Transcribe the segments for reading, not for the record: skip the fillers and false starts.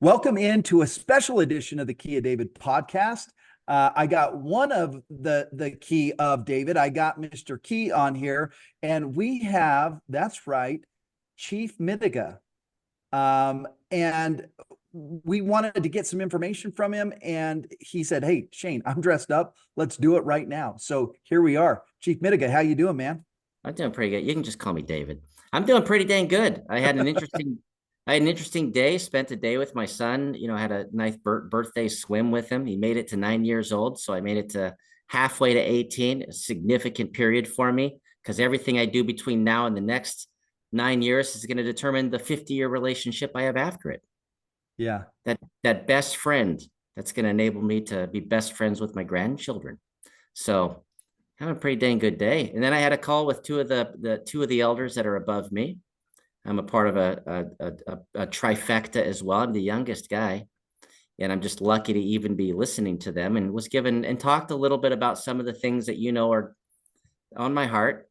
Welcome into a special edition of the Key of David podcast. I got one of the Key of David. I got Mr. Key on here, and we have, that's right, Chief Mithiga. And we wanted to get some information from him, and he said, "Hey, Shane, I'm dressed up. Let's do it right now." So here we are. Chief Mithiga, how you doing, man? I'm doing pretty good. You can just call me David. I'm doing pretty dang good. I had an interesting day. Spent a day with my son. I had a nice birthday swim with him. He made it to 9 years old, so I made it to halfway to 18. A significant period for me because everything I do between now and the next 9 years is going to determine the 50-year relationship I have after it. Yeah. That best friend that's going to enable me to be best friends with my grandchildren. So having a pretty dang good day. And then I had a call with two of the elders that are above me. I'm a part of a trifecta as well. I'm the youngest guy, and I'm just lucky to even be listening to them, and was given and talked a little bit about some of the things that are on my heart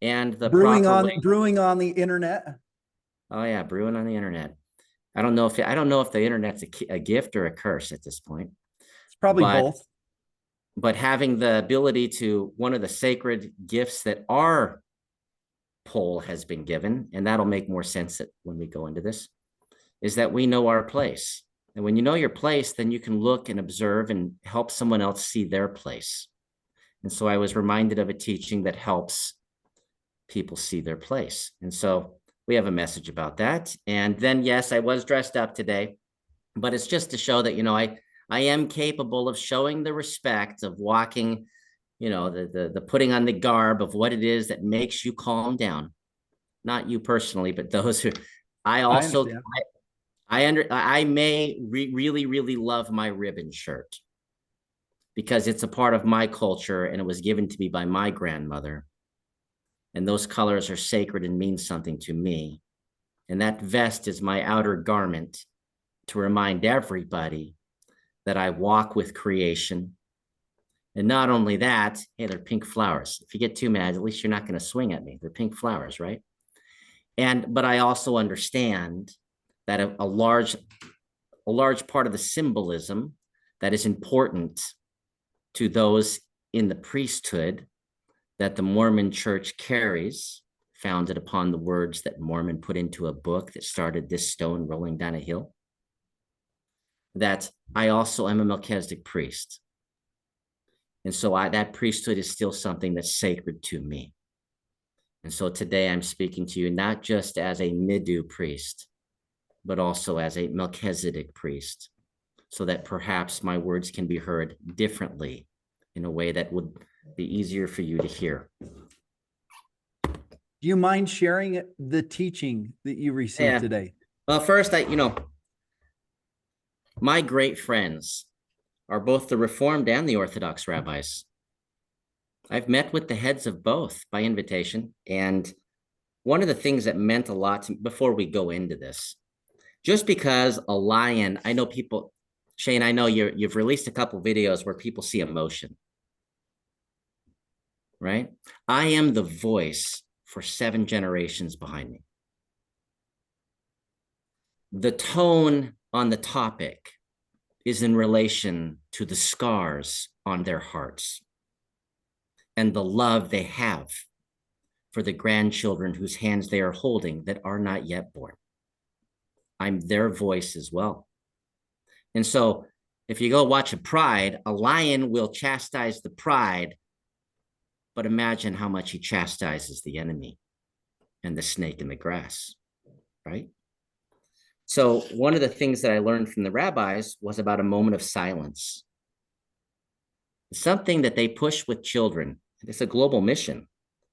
and the proper way. Brewing on the internet. Oh yeah, brewing on the internet. I don't know if the internet's a gift or a curse at this point. It's probably but both. but having the ability to, one of the sacred gifts that our pole has been given, and that'll make more sense when we go into this, is that we know our place. And when you know your place, then you can look and observe and help someone else see their place. And so I was reminded of a teaching that helps people see their place. And so we have a message about that. And then, yes, I was dressed up today, but it's just to show that, I am capable of showing the respect of walking, the putting on the garb of what it is that makes you calm down. Not you personally, but those who I also I may really, really love my ribbon shirt because it's a part of my culture and it was given to me by my grandmother. And those colors are sacred and mean something to me. And that vest is my outer garment to remind everybody that I walk with creation. And not only that, hey, they're pink flowers. If you get too mad, at least you're not going to swing at me. They're pink flowers, right? But I also understand that a large part of the symbolism that is important to those in the priesthood that the Mormon church carries, founded upon the words that Mormon put into a book that started this stone rolling down a hill, that I also am a Melchizedek priest. And so that priesthood is still something that's sacred to me. And so today I'm speaking to you not just as a Midu priest, but also as a Melchizedek priest, so that perhaps my words can be heard differently in a way that would be easier for you to hear. Do you mind sharing the teaching that you received today? Well, first, my great friends are both the Reformed and the Orthodox rabbis. I've met with the heads of both by invitation. And one of the things that meant a lot to me, before we go into this, just because a lion, I know people, Shane, I know you've released a couple videos where people see emotion, right? I am the voice for 7 generations behind me. The tone on the topic is in relation to the scars on their hearts and the love they have for the grandchildren whose hands they are holding that are not yet born. I'm their voice as well. And so if you go watch a pride, a lion will chastise the pride, but imagine how much he chastises the enemy and the snake in the grass, right? So one of the things that I learned from the rabbis was about a moment of silence. Something that they push with children. It's a global mission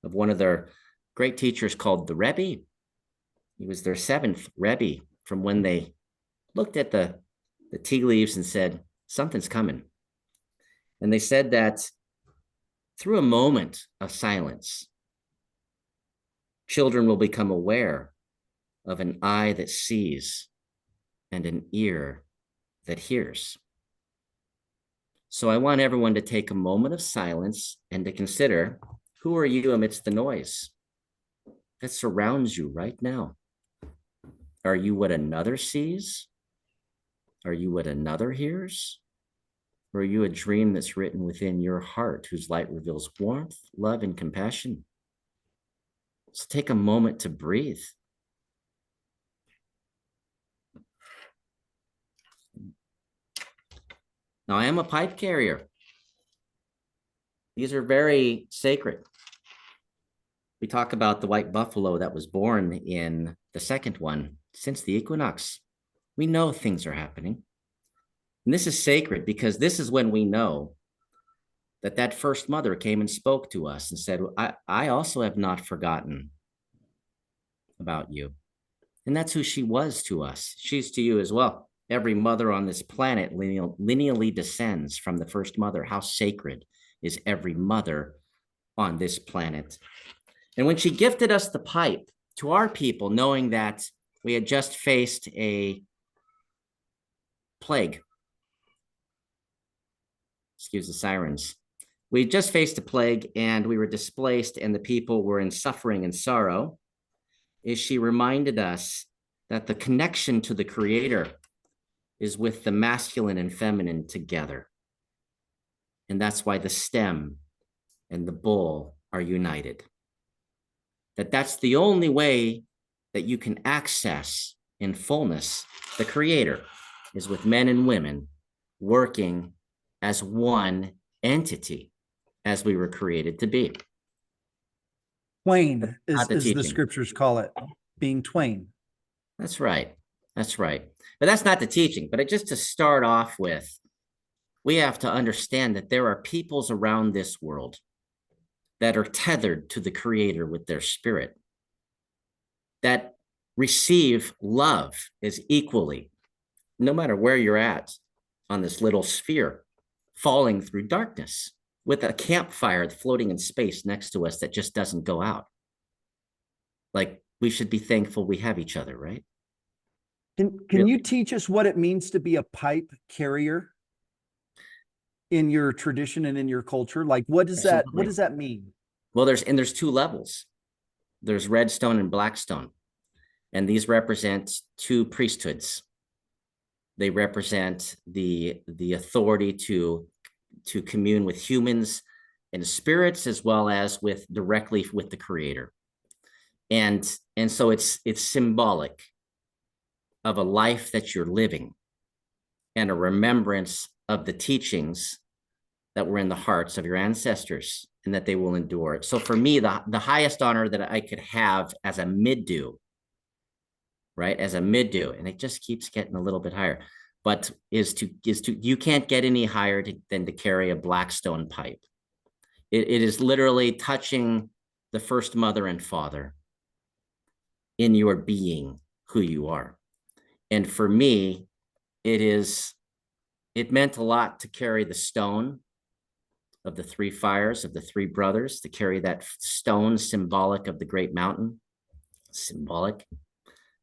of one of their great teachers called the Rebbe. He was their 7th Rebbe from when they looked at the tea leaves and said, something's coming. And they said that through a moment of silence, children will become aware of an eye that sees and an ear that hears. So I want everyone to take a moment of silence and to consider, who are you amidst the noise that surrounds you right now? Are you what another sees? Are you what another hears? Or are you a dream that's written within your heart, whose light reveals warmth, love, and compassion? Let's take a moment to breathe. Now, I am a pipe carrier. These are very sacred. We talk about the white buffalo that was born in the second one since the equinox. We know things are happening. And this is sacred because this is when we know that that first mother came and spoke to us and said, I also have not forgotten about you. And that's who she was to us. She's to you as well. Every mother on this planet lineally descends from the first mother. How sacred is every mother on this planet? And when she gifted us the pipe to our people, knowing that we had just faced a plague, excuse the sirens, we just faced a plague and we were displaced and the people were in suffering and sorrow, is she reminded us that the connection to the Creator is with the masculine and feminine together. And that's why the stem and the bull are united. That's the only way that you can access in fullness the Creator, is with men and women working as one entity, as we were created to be. Twain is the scriptures call it, being twain. That's right. That's right. But that's not the teaching. But just to start off with, we have to understand that there are peoples around this world that are tethered to the Creator with their spirit, that receive love as equally, no matter where you're at on this little sphere, falling through darkness with a campfire floating in space next to us that just doesn't go out. Like, we should be thankful we have each other, right? Can you teach us what it means to be a pipe carrier in your tradition and in your culture? Like, what does that mean? Well, there's two levels. There's redstone and blackstone, and these represent two priesthoods. They represent the authority to commune with humans and spirits, as well as directly with the Creator. And so it's symbolic of a life that you're living and a remembrance of the teachings that were in the hearts of your ancestors and that they will endure. So for me, the highest honor that I could have as a middew, right? As a middew, and it just keeps getting a little bit higher, but is to you can't get any higher than to carry a blackstone pipe. It is literally touching the first mother and father in your being, who you are. And for me, it meant a lot to carry the stone of the three fires of the three brothers, to carry that stone symbolic of the great mountain, symbolic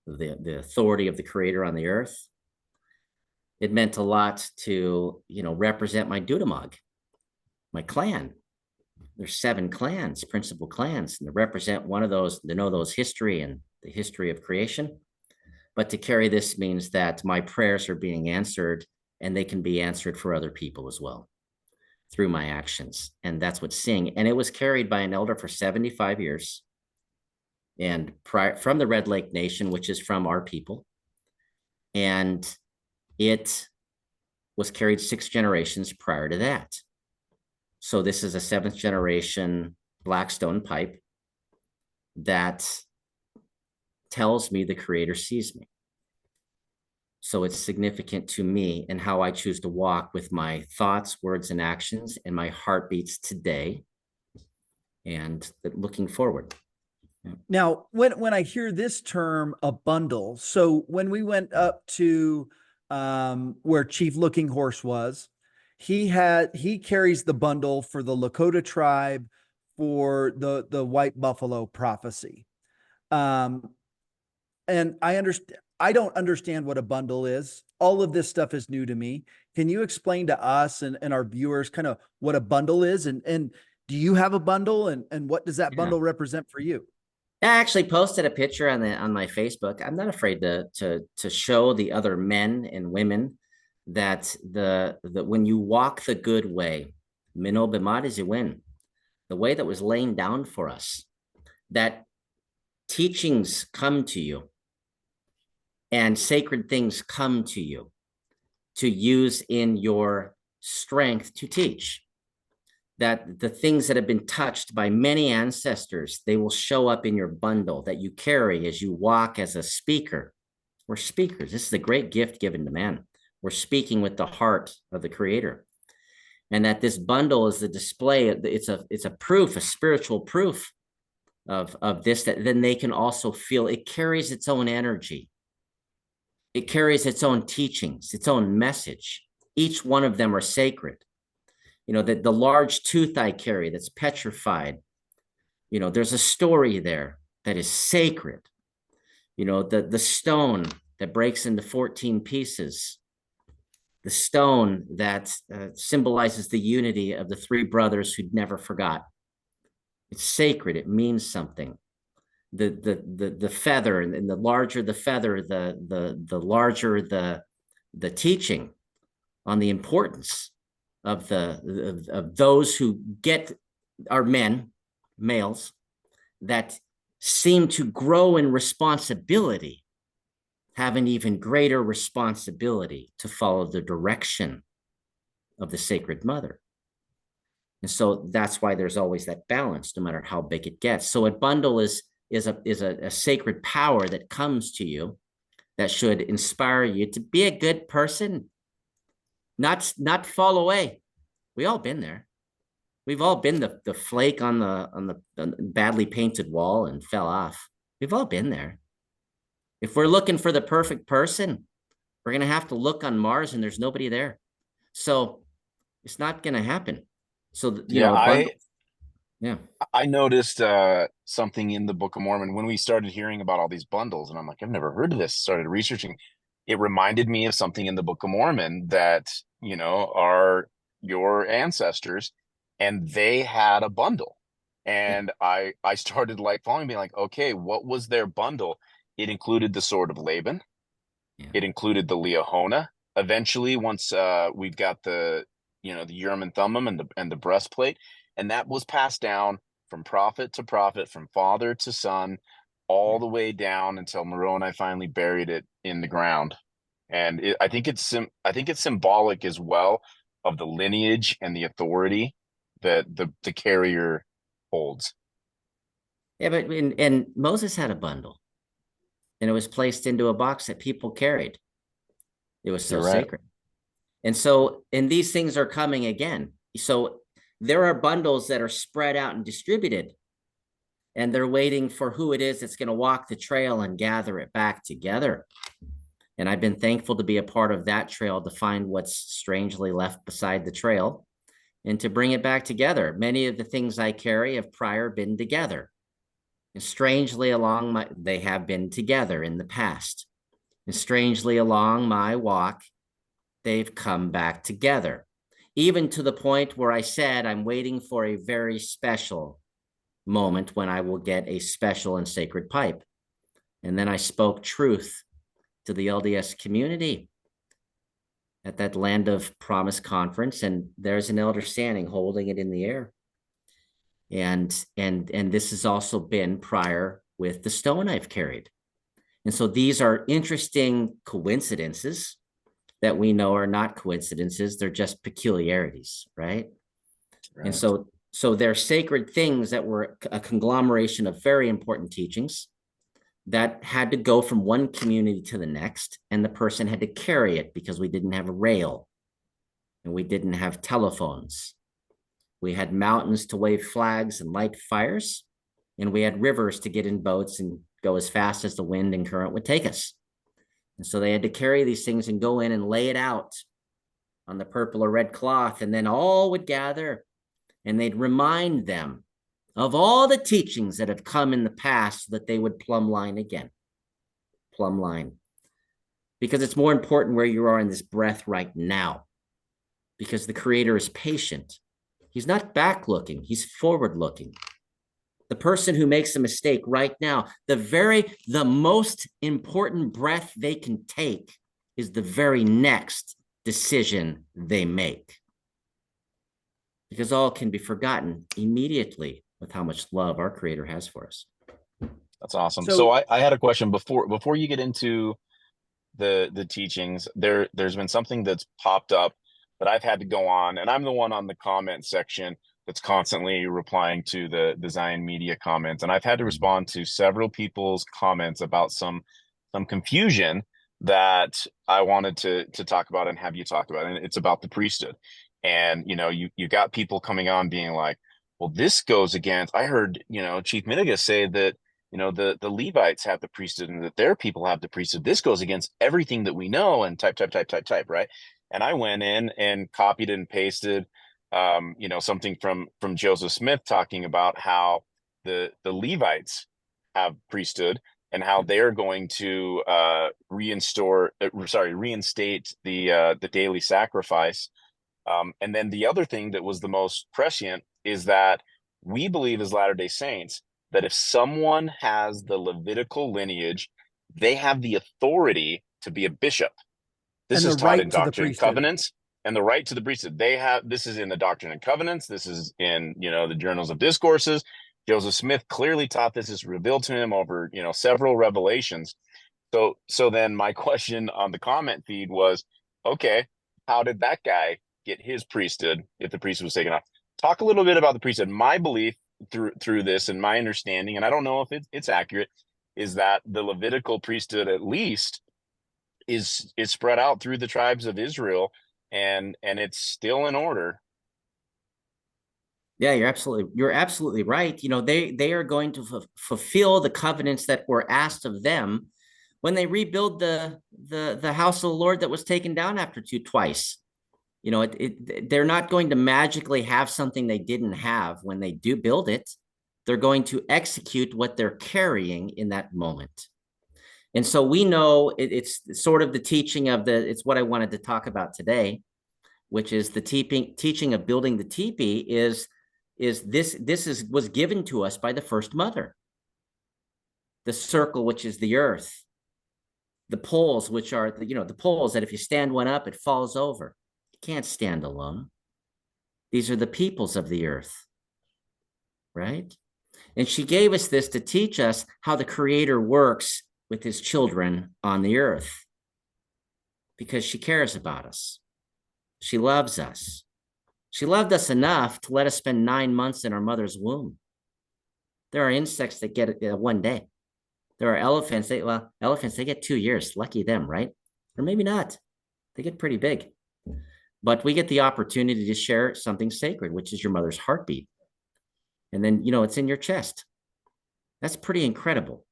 of the authority of the Creator on the earth. It meant a lot to, represent my Dudamog, my clan. There's 7 clans, principal clans, and to represent one of those, to know those history and the history of creation. But to carry this means that my prayers are being answered, and they can be answered for other people as well through my actions. And that's what sing. And it was carried by an elder for 75 years. And from the Red Lake Nation, which is from our people. And it was carried 6 generations prior to that. So this is a 7th generation blackstone pipe that tells me the Creator sees me. So it's significant to me and how I choose to walk with my thoughts, words, and actions, and my heartbeats today, and looking forward. Now, when I hear this term, a bundle, so when we went up to where Chief Looking Horse was, he carries the bundle for the Lakota tribe for the white buffalo prophecy. And I don't understand what a bundle is. All of this stuff is new to me. Can you explain to us and our viewers kind of what a bundle is? And do you have a bundle, and what does that bundle represent for you? I actually posted a picture on my Facebook. I'm not afraid to show the other men and women that when you walk the good way, Mino Bimadiziwin, the way that was laying down for us, that teachings come to you and sacred things come to you to use in your strength to teach. That the things that have been touched by many ancestors, they will show up in your bundle that you carry as you walk as a speaker. We're speakers. This is a great gift given to man. We're speaking with the heart of the Creator. And that this bundle is the display, it's a proof, a spiritual proof of this, that then they can also feel it carries its own energy. It carries its own teachings, its own message. Each one of them are sacred. You know, the large tooth I carry that's petrified, you know, there's a story there that is sacred. You know, the stone that breaks into 14 pieces, the stone that symbolizes the unity of the three brothers who'd never forgot. It's sacred. It means something. The feather, and the larger the feather, the larger the teaching on the importance of those who are males that seem to grow in responsibility, have an even greater responsibility to follow the direction of the Sacred Mother. And so that's why there's always that balance, no matter how big it gets. So a bundle is a sacred power that comes to you that should inspire you to be a good person, not fall away. We all been there. We've all been the flake on the badly painted wall and fell off. We've all been there. If we're looking for the perfect person, we're going to have to look on Mars and there's nobody there. So it's not going to happen. So, I noticed something in the Book of Mormon when we started hearing about all these bundles, and I'm like, I've never heard of this. Started researching. It reminded me of something in the Book of Mormon that, you know, are your ancestors, and they had a bundle. And I started like following, being like, okay, what was their bundle? It included the sword of Laban. Yeah. It included the Liahona. Eventually, once we've got the Urim and Thummim and the breastplate, and that was passed down from prophet to prophet, from father to son, all the way down until Moroni finally buried it in the ground. And I think it's symbolic as well of the lineage and the authority that the carrier holds. Yeah, but and Moses had a bundle, and it was placed into a box that people carried. It was so sacred. And these things are coming again. So there are bundles that are spread out and distributed, and they're waiting for who it is that's going to walk the trail and gather it back together. And I've been thankful to be a part of that trail, to find what's strangely left beside the trail and to bring it back together. Many of the things I carry have prior been together. And strangely they have been together in the past. And strangely along my walk, they've come back together. Even to the point where I said, I'm waiting for a very special moment when I will get a special and sacred pipe. And then I spoke truth to the LDS community at that Land of Promise conference. And there's an elder standing holding it in the air. And this has also been prior with the stone I've carried. And so these are interesting coincidences that we know are not coincidences. They're just peculiarities, right? And so they're sacred things that were a conglomeration of very important teachings that had to go from one community to the next, and the person had to carry it because we didn't have a rail and we didn't have telephones. We had mountains to wave flags and light fires, and we had rivers to get in boats and go as fast as the wind and current would take us. And so they had to carry these things and go in and lay it out on the purple or red cloth, and then all would gather and they'd remind them of all the teachings that have come in the past, so that they would plumb line again. Plumb line. Because it's more important where you are in this breath right now. Because the Creator is patient. He's not back looking, he's forward looking. The person who makes a mistake right now, the most important breath they can take is the very next decision they make. Because all can be forgotten immediately with how much love our Creator has for us. That's awesome. So- So I had a question before you get into the teachings. There's been something that's popped up that I've had to go on, and I'm the one on the comment section that's constantly replying to the Zion Media comments, and I've had to respond to several people's comments about some confusion that I wanted to talk about and have you talk about, and it's about the priesthood. And you got people coming on being like, well, this goes against, I heard Chief Miniga say that the Levites have the priesthood and that their people have the priesthood. This goes against everything that we know, and type, right? And I went in and copied and pasted something from Joseph Smith talking about how the Levites have priesthood and how they're going to reinstate the daily sacrifice. And then the other thing that was the most prescient is that we believe as Latter-day Saints that if someone has the Levitical lineage, they have the authority to be a bishop. This And is the taught right in to the Doctrine and priesthood. Covenants, and the right to the priesthood. This is in the Doctrine and Covenants. This is in the Journals of Discourses. Joseph Smith clearly taught this. Is revealed to him over several revelations. So then my question on the comment feed was, okay, how did that guy get his priesthood if the priesthood was taken off? Talk a little bit about the priesthood. My belief through this and my understanding, and I don't know if it's accurate, is that the Levitical priesthood at least is spread out through the tribes of Israel, and it's still in order. Yeah, you're absolutely right. They are going to fulfill the covenants that were asked of them when they rebuild the house of the Lord that was taken down after twice. They're not going to magically have something they didn't have when they do build it. They're going to execute what they're carrying in that moment. And so we know it's sort of the teaching of it's what I wanted to talk about today, which is the teaching of building the teepee was given to us by the first mother. The circle, which is the earth. The poles, which are the poles that if you stand one up, it falls over. Can't stand alone. These are the peoples of the earth, right? And she gave us this to teach us how the Creator works with his children on the earth, because she cares about us. She loves us. She loved us enough to let us spend 9 months in our mother's womb. There are insects that get it 1 day. There are elephants. They get 2 years. Lucky them, right? Or maybe not. They get pretty big. But we get the opportunity to share something sacred, which is your mother's heartbeat. And then, it's in your chest. That's pretty incredible.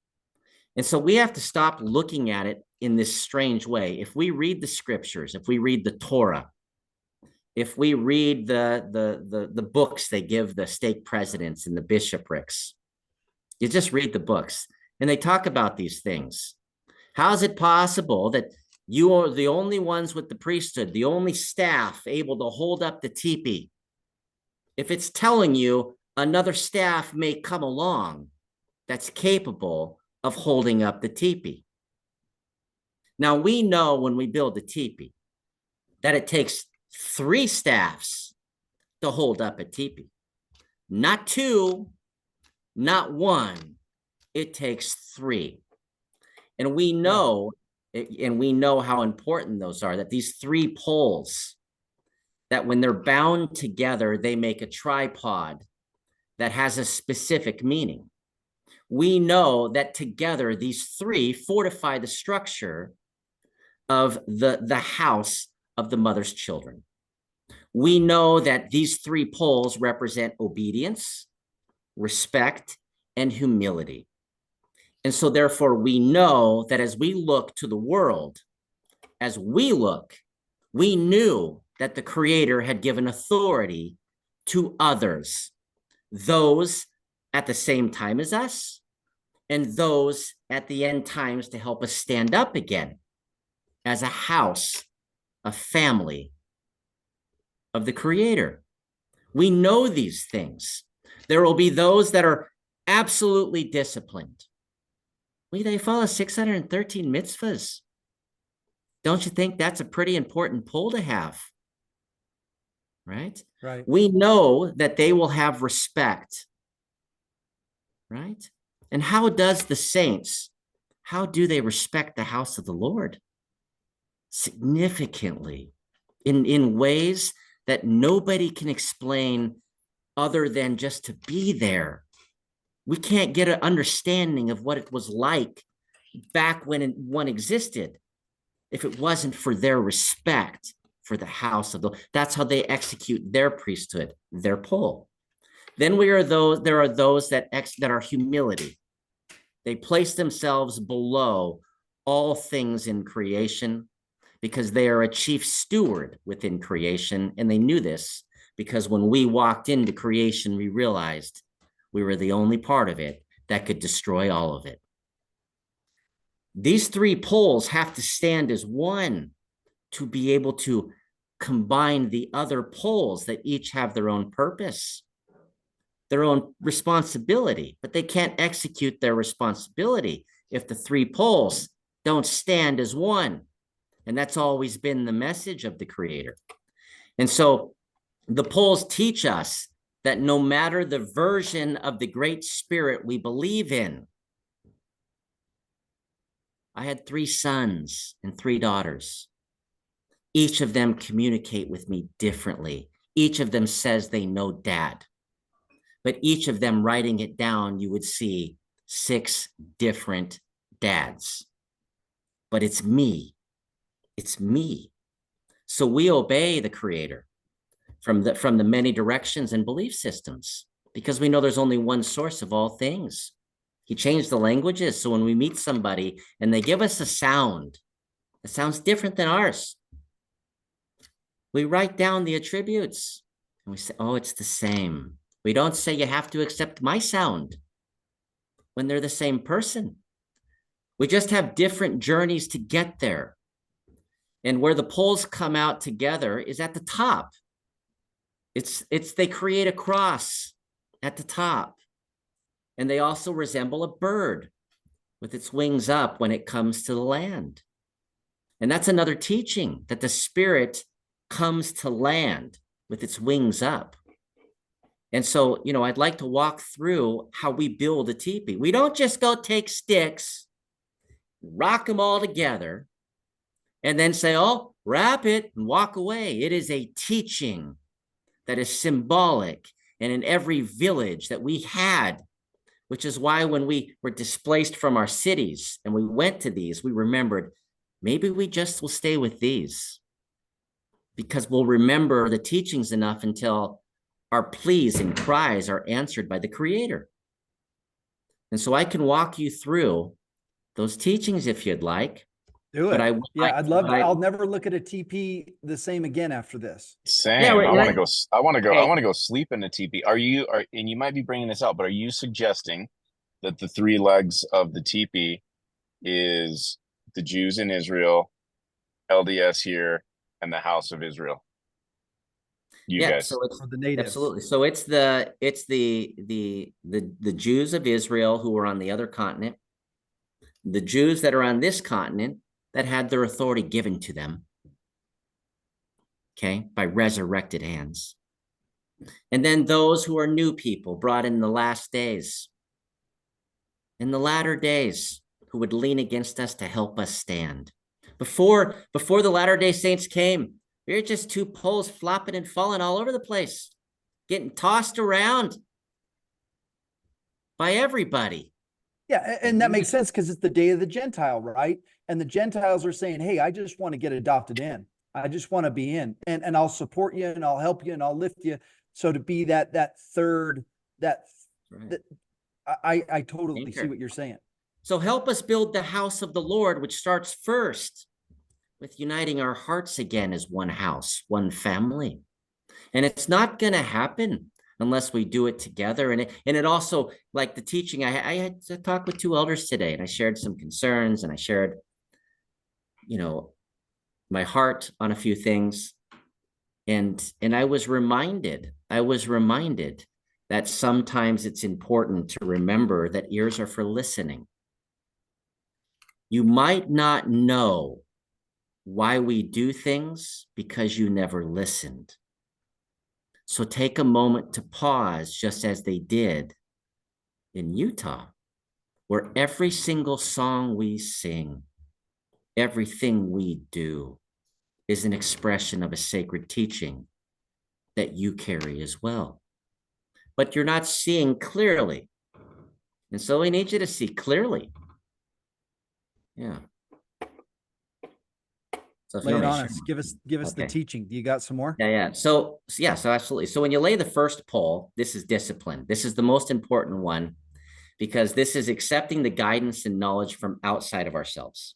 And so we have to stop looking at it in this strange way. If we read the scriptures, if we read the Torah, if we read the books they give the stake presidents and the bishoprics, you just read the books and they talk about these things. How is it possible that you are the only ones with the priesthood, the only staff able to hold up the teepee? If it's telling you another staff may come along that's capable of holding up the teepee. Now, we know when we build the teepee that it takes 3 staffs to hold up a teepee. Not 2, not 1. It takes 3. And we know how important those are, that these 3 poles, that when they're bound together, they make a tripod that has a specific meaning. We know that together, these 3 fortify the structure of the house of the mother's children. We know that these 3 poles represent obedience, respect, and humility. And so therefore, we know that as we look to the world, we knew that the Creator had given authority to others, those at the same time as us, and those at the end times to help us stand up again as a house, a family of the Creator. We know these things. There will be those that are absolutely disciplined. They follow 613 mitzvahs. Don't you think that's a pretty important pole to have? Right? Right. We know that they will have respect. Right? And how does the saints, how do they respect the house of the Lord? Significantly, in ways that nobody can explain other than just to be there. We can't get an understanding of what it was like back when one existed if it wasn't for their respect for the house of the. That's how they execute their priesthood, their pole. Then there are those that are humility. They place themselves below all things in creation because they are a chief steward within creation. And they knew this because when we walked into creation, we realized we were the only part of it that could destroy all of it. These three poles have to stand as one to be able to combine the other poles that each have their own purpose, their own responsibility, but they can't execute their responsibility if the three poles don't stand as one. And that's always been the message of the Creator. And so the poles teach us that no matter the version of the Great Spirit we believe in, I had 3 sons and 3 daughters. Each of them communicate with me differently. Each of them says they know Dad. But each of them writing it down, you would see 6 different dads. But it's me. It's me. So we obey the Creator from the many directions and belief systems because we know there's only one source of all things. He changed the languages. So when we meet somebody and they give us a sound that sounds different than ours, we write down the attributes and we say, oh, it's the same. We don't say you have to accept my sound when they're the same person. We just have different journeys to get there. And where the poles come out together is at the top. They create a cross at the top. And they also resemble a bird with its wings up when it comes to the land. And that's another teaching, that the Spirit comes to land with its wings up. And so, I'd like to walk through how we build a teepee. We don't just go take sticks, rock them all together, and then say, oh, wrap it and walk away. It is a teaching that is symbolic. And in every village that we had, which is why when we were displaced from our cities and we went to these, we remembered, maybe we just will stay with these because we'll remember the teachings enough until our pleas and cries are answered by the Creator. And so I can walk you through those teachings if you'd like. Do it. I'd love to. I'll never look at a TP the same again after this. Same. Yeah, I want to go. I want to go sleep in a teepee. And you might be bringing this out, but are you suggesting that the 3 legs of the teepee is the Jews in Israel, LDS here, and the house of Israel? You guys. So it's the natives. Absolutely. So it's the Jews of Israel who are on the other continent, the Jews that are on this continent that had their authority given to them, okay, by resurrected hands. And then those who are new people brought in the last days, in the latter days, who would lean against us to help us stand. Before the Latter-day Saints came, we were just 2 poles flopping and falling all over the place, getting tossed around by everybody. Yeah, and that makes sense because it's the day of the Gentile, right? And the Gentiles are saying, hey, I just want to get adopted in. I just want to be in. And I'll support you and I'll help you and I'll lift you. So to be that third, I totally see what you're saying. So help us build the house of the Lord, which starts first with uniting our hearts again as one house, one family. And it's not going to happen unless we do it together. And it also, like the teaching, I had to talk with 2 elders today, and I shared some concerns, and I shared, my heart on a few things. And I was reminded that sometimes it's important to remember that ears are for listening. You might not know why we do things? Because you never listened. So take a moment to pause, just as they did in Utah, where every single song we sing, everything we do is an expression of a sacred teaching that you carry as well. But you're not seeing clearly. And so we need you to see clearly. Yeah. So if you Lay it want me to on share us. more. Give us the Okay. teaching. Do you got some more? Yeah. So absolutely. So when you lay the first pole, this is discipline. This is the most important one, because this is accepting the guidance and knowledge from outside of ourselves,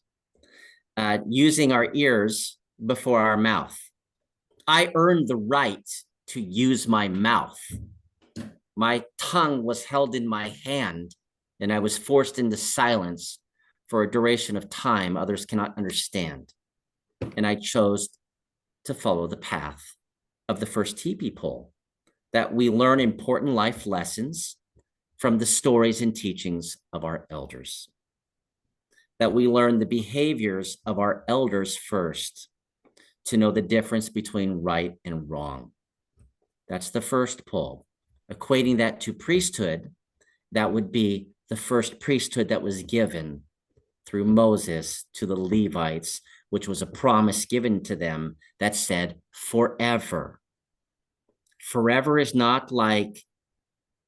using our ears before our mouth. I earned the right to use my mouth. My tongue was held in my hand, and I was forced into silence for a duration of time others cannot understand. And I chose to follow the path of the first TeePee pole, that we learn important life lessons from the stories and teachings of our elders, that we learn the behaviors of our elders first to know the difference between right and wrong. That's the first pole. Equating that to priesthood, that would be the first priesthood that was given through Moses to the Levites, which was a promise given to them that said forever. Forever is not like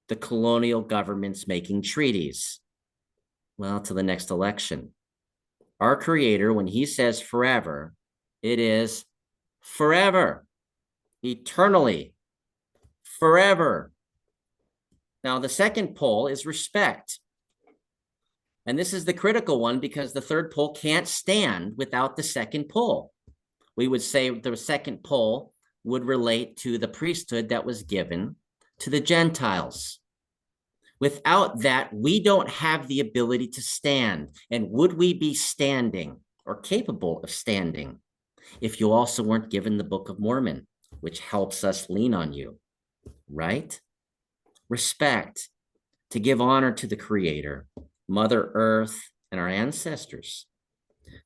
the colonial governments making treaties. Well, to the next election. Our Creator, when he says forever, it is forever, eternally, forever. Now, the second pole is respect. And this is the critical one, because the third pole can't stand without the second pole. We would say the second pole would relate to the priesthood that was given to the Gentiles. Without that, we don't have the ability to stand. And would we be standing or capable of standing if you also weren't given the Book of Mormon, which helps us lean on you, right? Respect, to give honor to the Creator, Mother Earth, and our ancestors,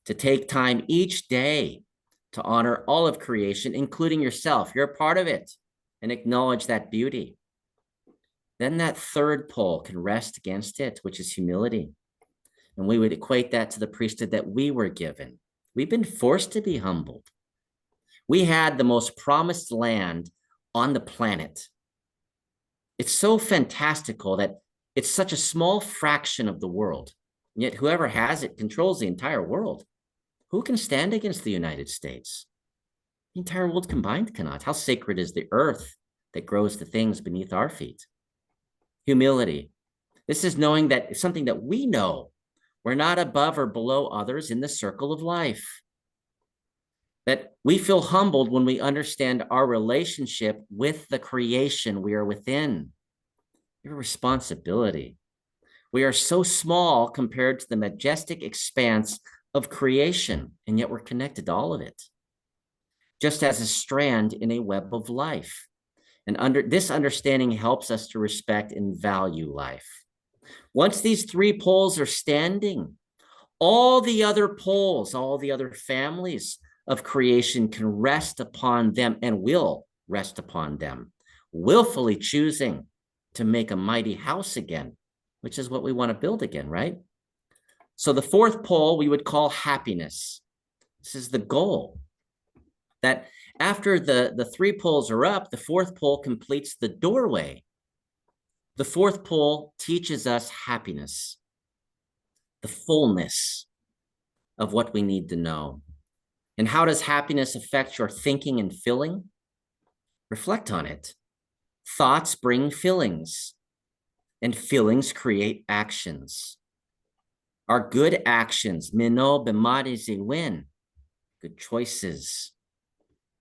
to take time each day to honor all of creation, including yourself. You're a part of it, and acknowledge that beauty. Then that third pole can rest against it, which is humility. And we would equate that to the priesthood that we were given. We've been forced to be humbled. We had the most promised land on the planet. It's so fantastical that it's such a small fraction of the world, and yet whoever has it controls the entire world. Who can stand against the United States? The entire world combined cannot. How sacred is the earth that grows the things beneath our feet? Humility. This is knowing that it's something that we know. We're not above or below others in the circle of life. That we feel humbled when we understand our relationship with the creation we are within. Your responsibility. We are so small compared to the majestic expanse of creation, and yet we're connected to all of it, just as a strand in a web of life. And this understanding helps us to respect and value life. Once these three poles are standing, all the other poles, all the other families of creation can rest upon them, and will rest upon them, willfully choosing to make a mighty house again, which is what we want to build again, right? So the fourth pole we would call happiness. This is the goal, that after the three poles are up, the fourth pole completes the doorway. The fourth pole teaches us happiness, the fullness of what we need to know. And how does happiness affect your thinking and feeling? Reflect on it. Thoughts bring feelings, and feelings create actions. Our good actions, mino bemari win, good choices,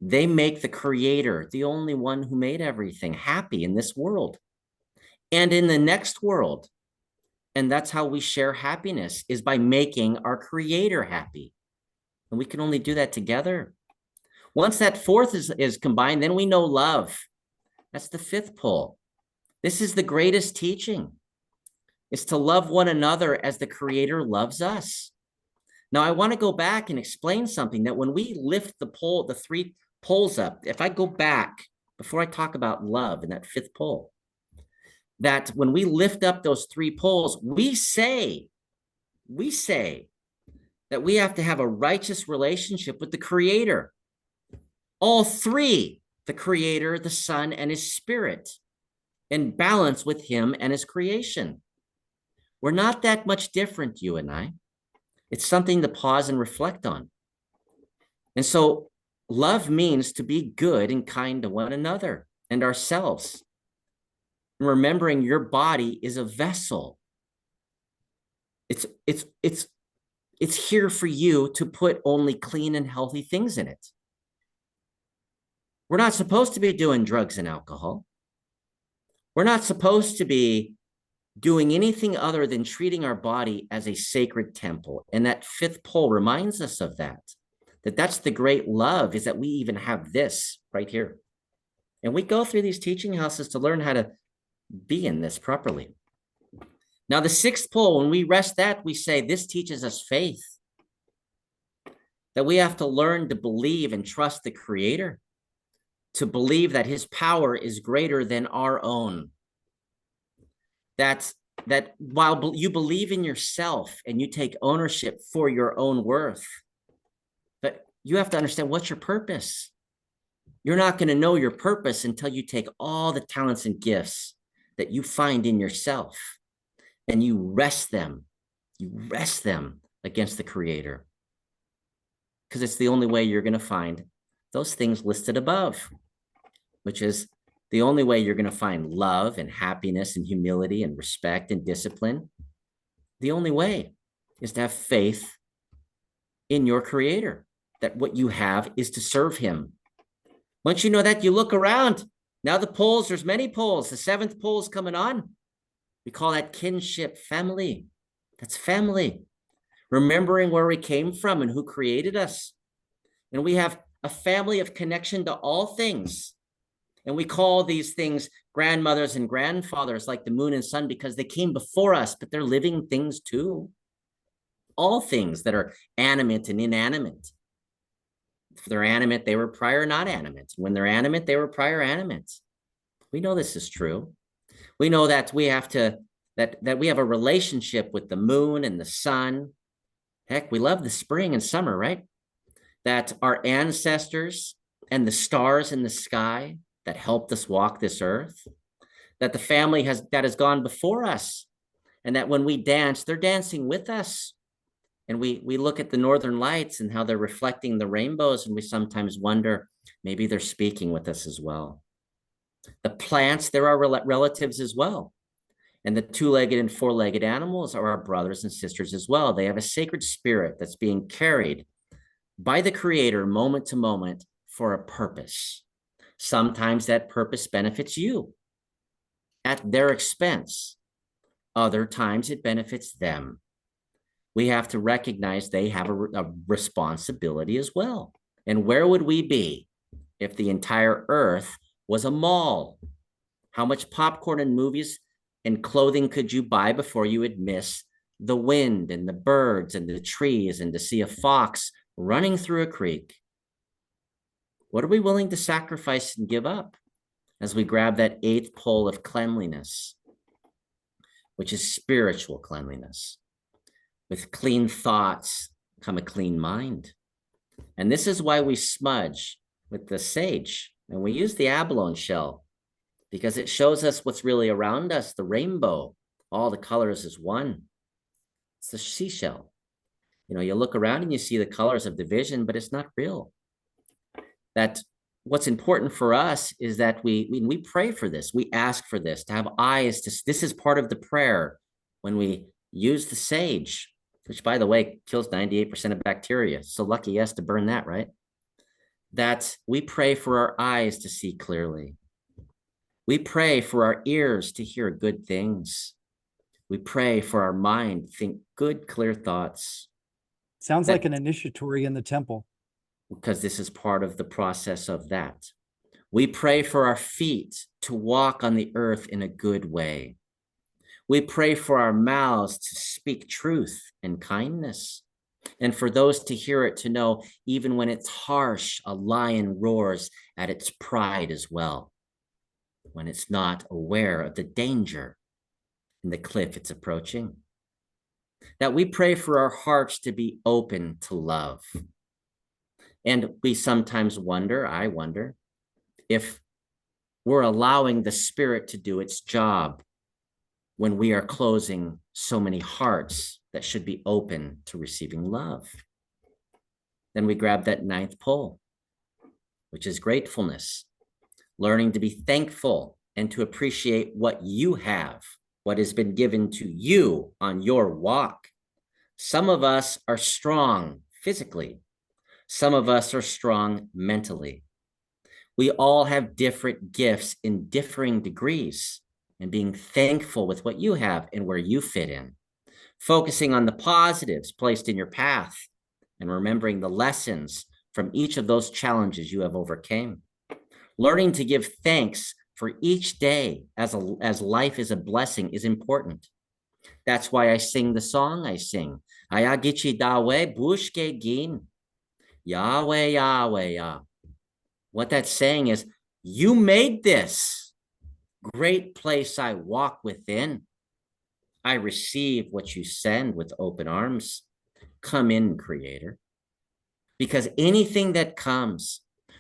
they make the Creator, the only one who made everything, happy in this world and in the next world. And that's how we share happiness, is by making our Creator happy. And we can only do that together. Once that fourth is combined, then we know love. That's the fifth pole. This is the greatest teaching. It's to love one another as the Creator loves us. Now, I want to go back and explain something, that when we lift the pole, the 3 poles up, if I go back, before I talk about love and that 5th pole, that when we lift up those 3 poles, we say that we have to have a righteous relationship with the Creator. All 3, the Creator, the Son, and His Spirit, in balance with Him and His creation. We're not that much different, you and I. It's something to pause and reflect on. And so love means to be good and kind to one another and ourselves. Remembering your body is a vessel. It's here for you to put only clean and healthy things in it. We're not supposed to be doing drugs and alcohol. We're not supposed to be doing anything other than treating our body as a sacred temple. And that 5th pole reminds us of that. That's the great love, is that we even have this right here. And we go through these teaching houses to learn how to be in this properly. Now, the 6th pole, when we rest that, we say this teaches us faith. That we have to learn to believe and trust the Creator, to believe that His power is greater than our own. That while you believe in yourself and you take ownership for your own worth, but you have to understand, what's your purpose? You're not going to know your purpose until you take all the talents and gifts that you find in yourself and you rest them against the Creator. Because it's the only way you're going to find those things listed above, which is the only way you're going to find love and happiness and humility and respect and discipline. The only way is to have faith in your Creator, that what you have is to serve Him. Once you know that, you look around. Now the poles, there's many poles. The 7th pole is coming on. We call that kinship, family. That's family. Remembering where we came from and who created us. And we have a family of connection to all things. And we call these things grandmothers and grandfathers, like the moon and sun, because they came before us, but they're living things too. All things that are animate and inanimate. If they're animate, they were prior not animate. When they're animate, they were prior animate. We know this is true. We know that we have to, that we have a relationship with the moon and the sun. Heck, we love the spring and summer, right? That our ancestors and the stars in the sky that helped us walk this earth, that the family that has gone before us, and that when we dance, they're dancing with us. And we look at the northern lights and how they're reflecting the rainbows, and we sometimes wonder, maybe they're speaking with us as well. The plants, they're our relatives as well. And the 2-legged and 4-legged animals are our brothers and sisters as well. They have a sacred spirit that's being carried by the Creator moment to moment for a purpose. Sometimes that purpose benefits you at their expense. Other times it benefits them. We have to recognize they have a responsibility as well. And where would we be if the entire earth was a mall? How much popcorn and movies and clothing could you buy before you would miss the wind and the birds and the trees and to see a fox running through a creek? What are we willing to sacrifice and give up as we grab that 8th pole of cleanliness, which is spiritual cleanliness? With clean thoughts come a clean mind. And this is why we smudge with the sage. And we use the abalone shell because it shows us what's really around us, the rainbow. All the colors is one. It's the seashell. You know, you look around and you see the colors of division, but it's not real. That what's important for us is that we pray for this. We ask for this, to have eyes to, this is part of the prayer when we use the sage, which, by the way, kills 98% of bacteria. So lucky us to burn that, right? That we pray for our eyes to see clearly. We pray for our ears to hear good things. We pray for our mind, think good, clear thoughts. Sounds like an initiatory in the temple. Because this is part of the process of that. We pray for our feet to walk on the earth in a good way. We pray for our mouths to speak truth and kindness. And for those to hear it, to know even when it's harsh, a lion roars at its pride as well, when it's not aware of the danger and the cliff it's approaching. That we pray for our hearts to be open to love. And we sometimes wonder, I wonder, if we're allowing the Spirit to do its job when we are closing so many hearts that should be open to receiving love. Then we grab that ninth pole, which is gratefulness, learning to be thankful and to appreciate what you have, what has been given to you on your walk. Some of us are strong physically. Some of us are strong mentally. We all have different gifts in differing degrees, and being thankful with what you have and where you fit in. Focusing on the positives placed in your path and remembering the lessons from each of those challenges you have overcame. Learning to give thanks for each day as life is a blessing is important. That's why I sing the song I sing. Ayagichi dawe bushke gin. Yahweh, Yahweh, Yah. What that's saying is, you made this great place I walk within. I receive what you send with open arms. Come in, Creator. Because anything that comes,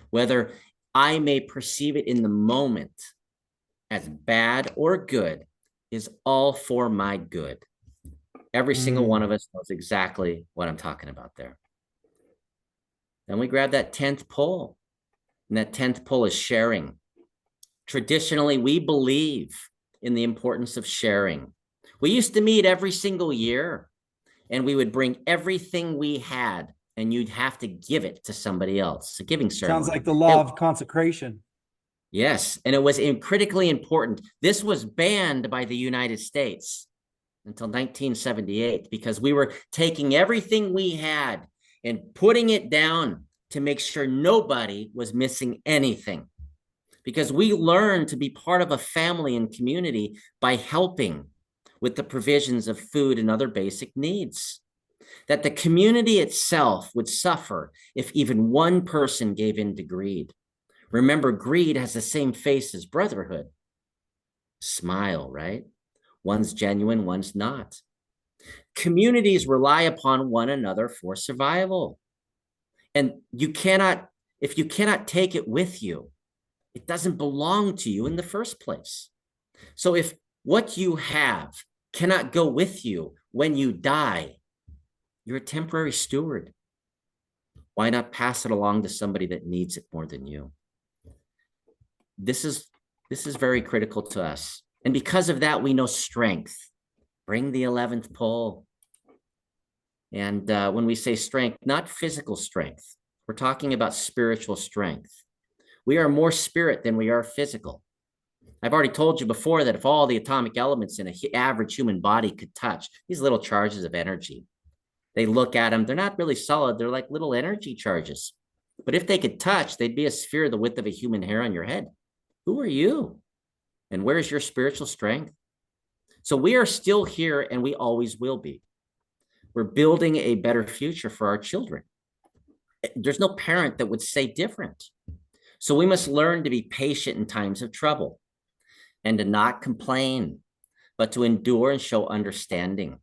whether I may perceive it in the moment as bad or good, is all for my good. Every single one of us knows exactly what I'm talking about there. Then we grab that 10th pole, and that 10th pole is sharing. Traditionally, we believe in the importance of sharing. We used to meet every single year, and we would bring everything we had, and you'd have to give it to somebody else. It's a giving ceremony. Sounds like the law of consecration. Yes, and it was critically important. This was banned by the United States until 1978 because we were taking everything we had and putting it down to make sure nobody was missing anything. Because we learned to be part of a family and community by helping with the provisions of food and other basic needs. That the community itself would suffer if even one person gave in to greed. Remember, greed has the same face as brotherhood. Smile, right? One's genuine, one's not. Communities rely upon one another for survival. And if you cannot take it with you, it doesn't belong to you in the first place. So if what you have cannot go with you when you die, you're a temporary steward. Why not pass it along to somebody that needs it more than you? This is very critical to us. And because of that, we know strength. Bring the 11th pole. And when we say strength, not physical strength, we're talking about spiritual strength. We are more spirit than we are physical. I've already told you before that if all the atomic elements in an average human body could touch these little charges of energy, they look at them, they're not really solid, they're like little energy charges. But if they could touch, they'd be a sphere the width of a human hair on your head. Who are you? And where's your spiritual strength? So we are still here and we always will be. We're building a better future for our children. There's no parent that would say different. So we must learn to be patient in times of trouble and to not complain, but to endure and show understanding.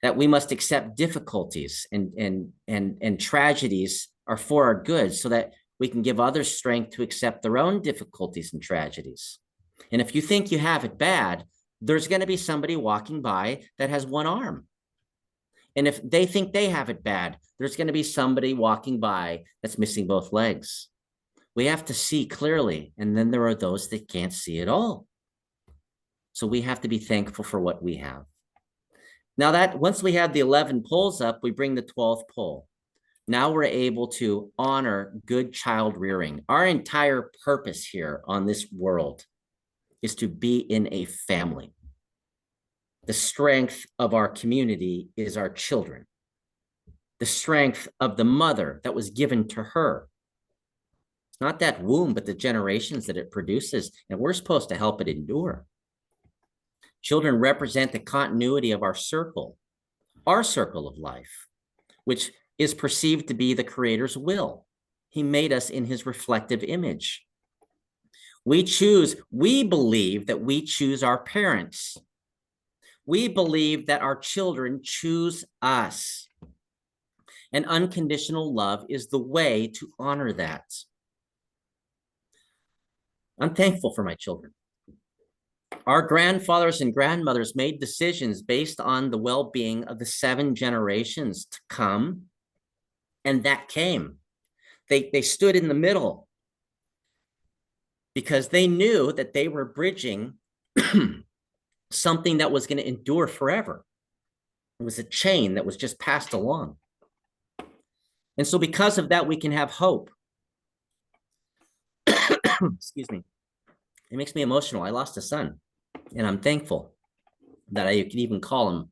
That we must accept difficulties and tragedies are for our good so that we can give others strength to accept their own difficulties and tragedies. And if you think you have it bad, there's going to be somebody walking by that has one arm. And if they think they have it bad, there's going to be somebody walking by that's missing both legs. We have to see clearly, and then there are those that can't see at all. So we have to be thankful for what we have. Now that once we have the 11 poles up, we bring the 12th pole. Now we're able to honor good child rearing. Our entire purpose here on this world is to be in a family. The strength of our community is our children. The strength of the mother that was given to her. It's not that womb, but the generations that it produces, and we're supposed to help it endure. Children represent the continuity of our circle of life. which is perceived to be the Creator's will. He made us in his reflective image. We believe that we choose our parents. We believe that our children choose us. And unconditional love is the way to honor that. I'm thankful for my children. Our grandfathers and grandmothers made decisions based on the well-being of the 7 generations to come, and that came. They stood in the middle because they knew that they were bridging something that was going to endure forever. It was a chain that was just passed along. And so because of that, we can have hope. Excuse me. It makes me emotional. I lost a son, and I'm thankful that I could even call him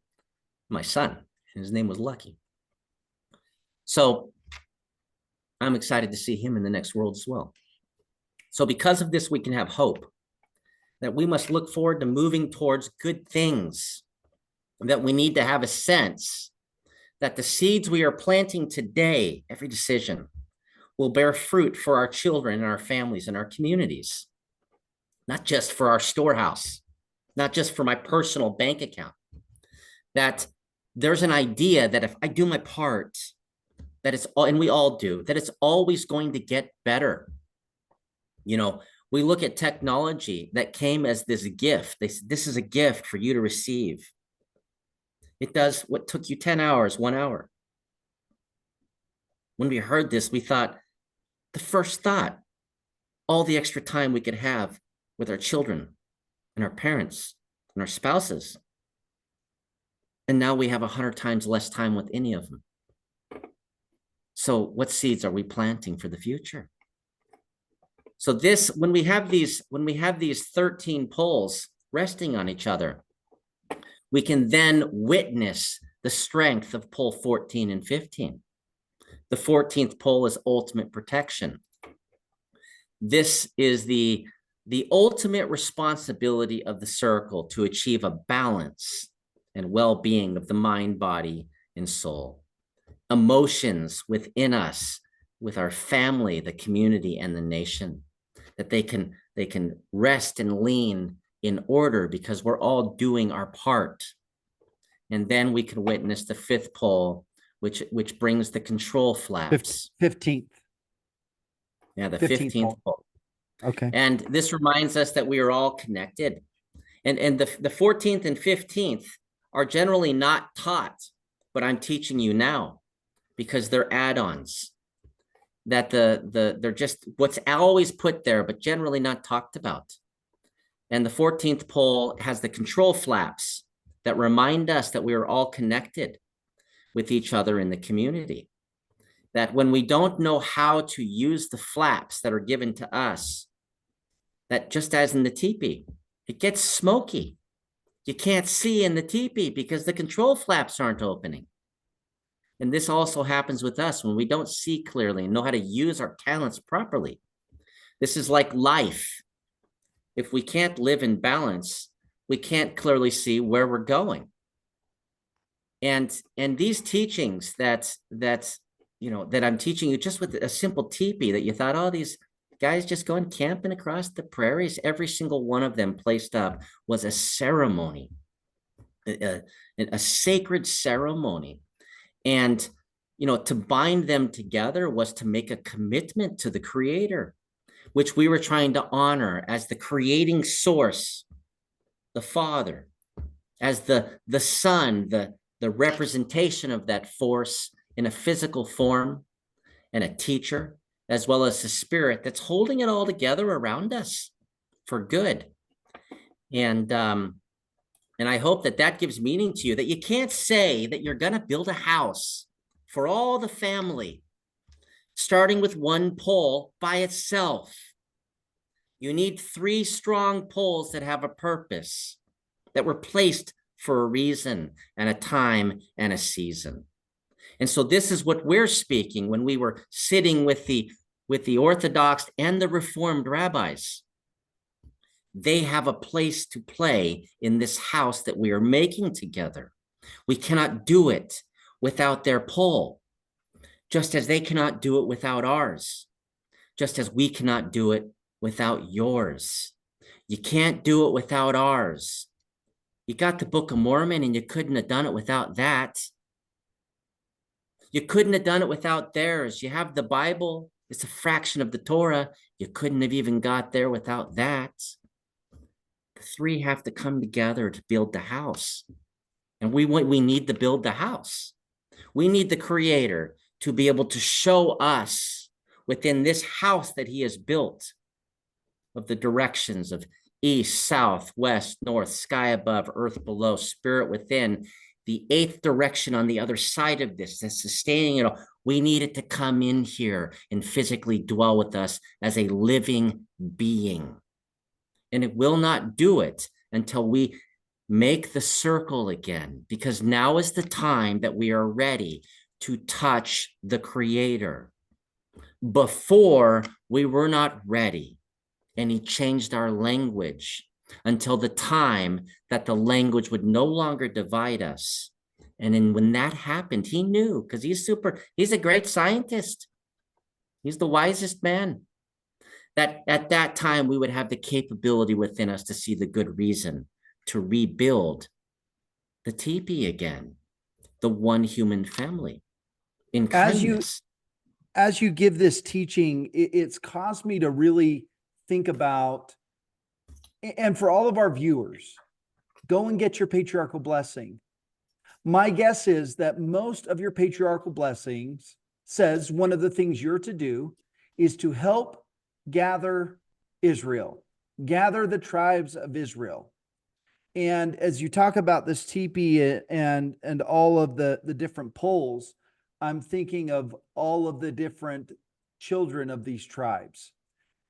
my son. His name was Lucky. So I'm excited to see him in the next world as well. So because of this, we can have hope that we must look forward to moving towards good things, that we need to have a sense that the seeds we are planting today, every decision, will bear fruit for our children and our families and our communities, not just for our storehouse, not just for my personal bank account. That there's an idea that if I do my part, that it's all, and we all do, that it's always going to get better. You know, we look at technology that came as this gift. This is a gift for you to receive. It does what took you 10 hours, 1 hour. When we heard this, we thought, the first thought, all the extra time we could have with our children and our parents and our spouses. And now we have 100 times less time with any of them. So what seeds are we planting for the future? So this, when we have these 13 poles resting on each other, we can then witness the strength of pole 14 and 15. The 14th pole is ultimate protection. This is the ultimate responsibility of the circle to achieve a balance and well-being of the mind, body, and soul. Emotions within us, with our family, the community, and the nation, that they can rest and lean in order because we're all doing our part. And then we can witness the 5th pole, which brings the control flaps. 15th. Yeah, the 15th pole. Okay. And this reminds us that we are all connected. And the 14th and 15th are generally not taught, but I'm teaching you now because they're add-ons. That they're just what's always put there, but generally not talked about. And the 14th pole has the control flaps that remind us that we are all connected with each other in the community. That when we don't know how to use the flaps that are given to us, that just as in the teepee, it gets smoky. You can't see in the teepee because the control flaps aren't opening. And this also happens with us when we don't see clearly and know how to use our talents properly. This is like life. If we can't live in balance, we can't clearly see where we're going. And these teachings that I'm teaching you just with a simple teepee that you thought, oh, these guys just going camping across the prairies, every single one of them placed up was a ceremony, a sacred ceremony. And, to bind them together was to make a commitment to the Creator, which we were trying to honor as the creating source, the Father, as the Son, the representation of that force in a physical form, and a teacher, as well as the Spirit that's holding it all together around us for good. And I hope that gives meaning to you, that you can't say that you're going to build a house for all the family, starting with one pole by itself. You need 3 strong poles that have a purpose, that were placed for a reason and a time and a season. And so this is what we're speaking when we were sitting with the Orthodox and the Reformed rabbis. They have a place to play in this house that we are making together. We cannot do it without their pole. just as they cannot do it without ours, just as we cannot do it without yours. You can't do it without ours. You got the Book of Mormon and you couldn't have done it without that. You couldn't have done it without theirs. You have the Bible. It's a fraction of the Torah. You couldn't have even got there without that. The three have to come together to build the house. And we need to build the house. We need the Creator to be able to show us within this house that he has built of the directions of east, south, west, north, sky above, earth below, spirit within, the eighth direction on the other side of this, that's sustaining it all. We need it to come in here and physically dwell with us as a living being. And it will not do it until we make the circle again, because now is the time that we are ready to touch the Creator. Before, we were not ready, and he changed our language until the time that the language would no longer divide us. And then when that happened, he knew, because he's a great scientist. He's the wisest man. That at that time, we would have the capability within us to see the good reason to rebuild the TeePee again, the one human family in kindness. As you give this teaching, it's caused me to really think about, and for all of our viewers, go and get your patriarchal blessing. My guess is that most of your patriarchal blessings says one of the things you're to do is to help gather Israel, gather the tribes of Israel. And as you talk about this TeePee and all of the different poles, I'm thinking of all of the different children of these tribes.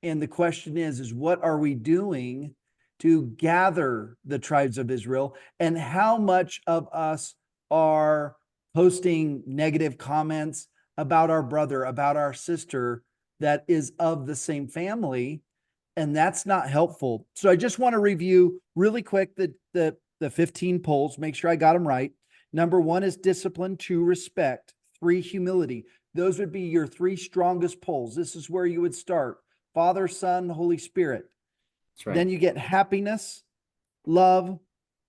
And the question is what are we doing to gather the tribes of Israel? And how much of us are posting negative comments about our brother, about our sister that is of the same family? And that's not helpful. So I just want to review really quick the 15 poles, make sure I got them right. Number 1 is discipline, 2, respect, 3, humility. Those would be your 3 strongest poles. This is where you would start. Father, Son, Holy Spirit. That's right. Then you get happiness, love,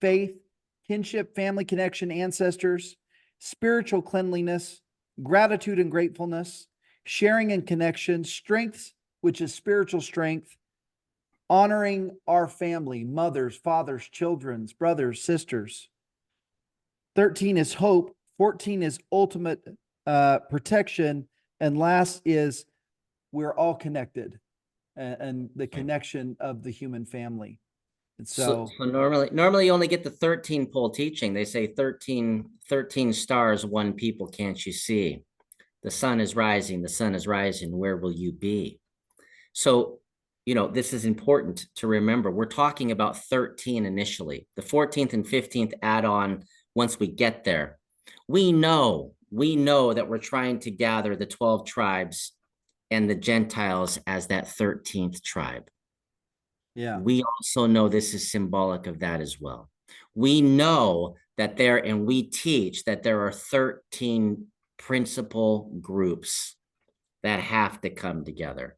faith, kinship, family connection, ancestors, spiritual cleanliness, gratitude and gratefulness, sharing and connection, strength, which is spiritual strength, honoring our family, mothers, fathers, children's, brothers, sisters. 13 is hope. 14 is ultimate protection. And last is we're all connected and the connection of the human family. And so normally you only get the 13 pole teaching. They say 13 stars, one people can't you see? The sun is rising, the sun is rising. Where will you be? So, this is important to remember. We're talking about 13 initially. The 14th and 15th add on once we get there. We know that we're trying to gather the 12 tribes and the Gentiles as that 13th tribe. yeah, We also know this is symbolic of that as well. We know that and we teach that there are 13 principal groups that have to come together.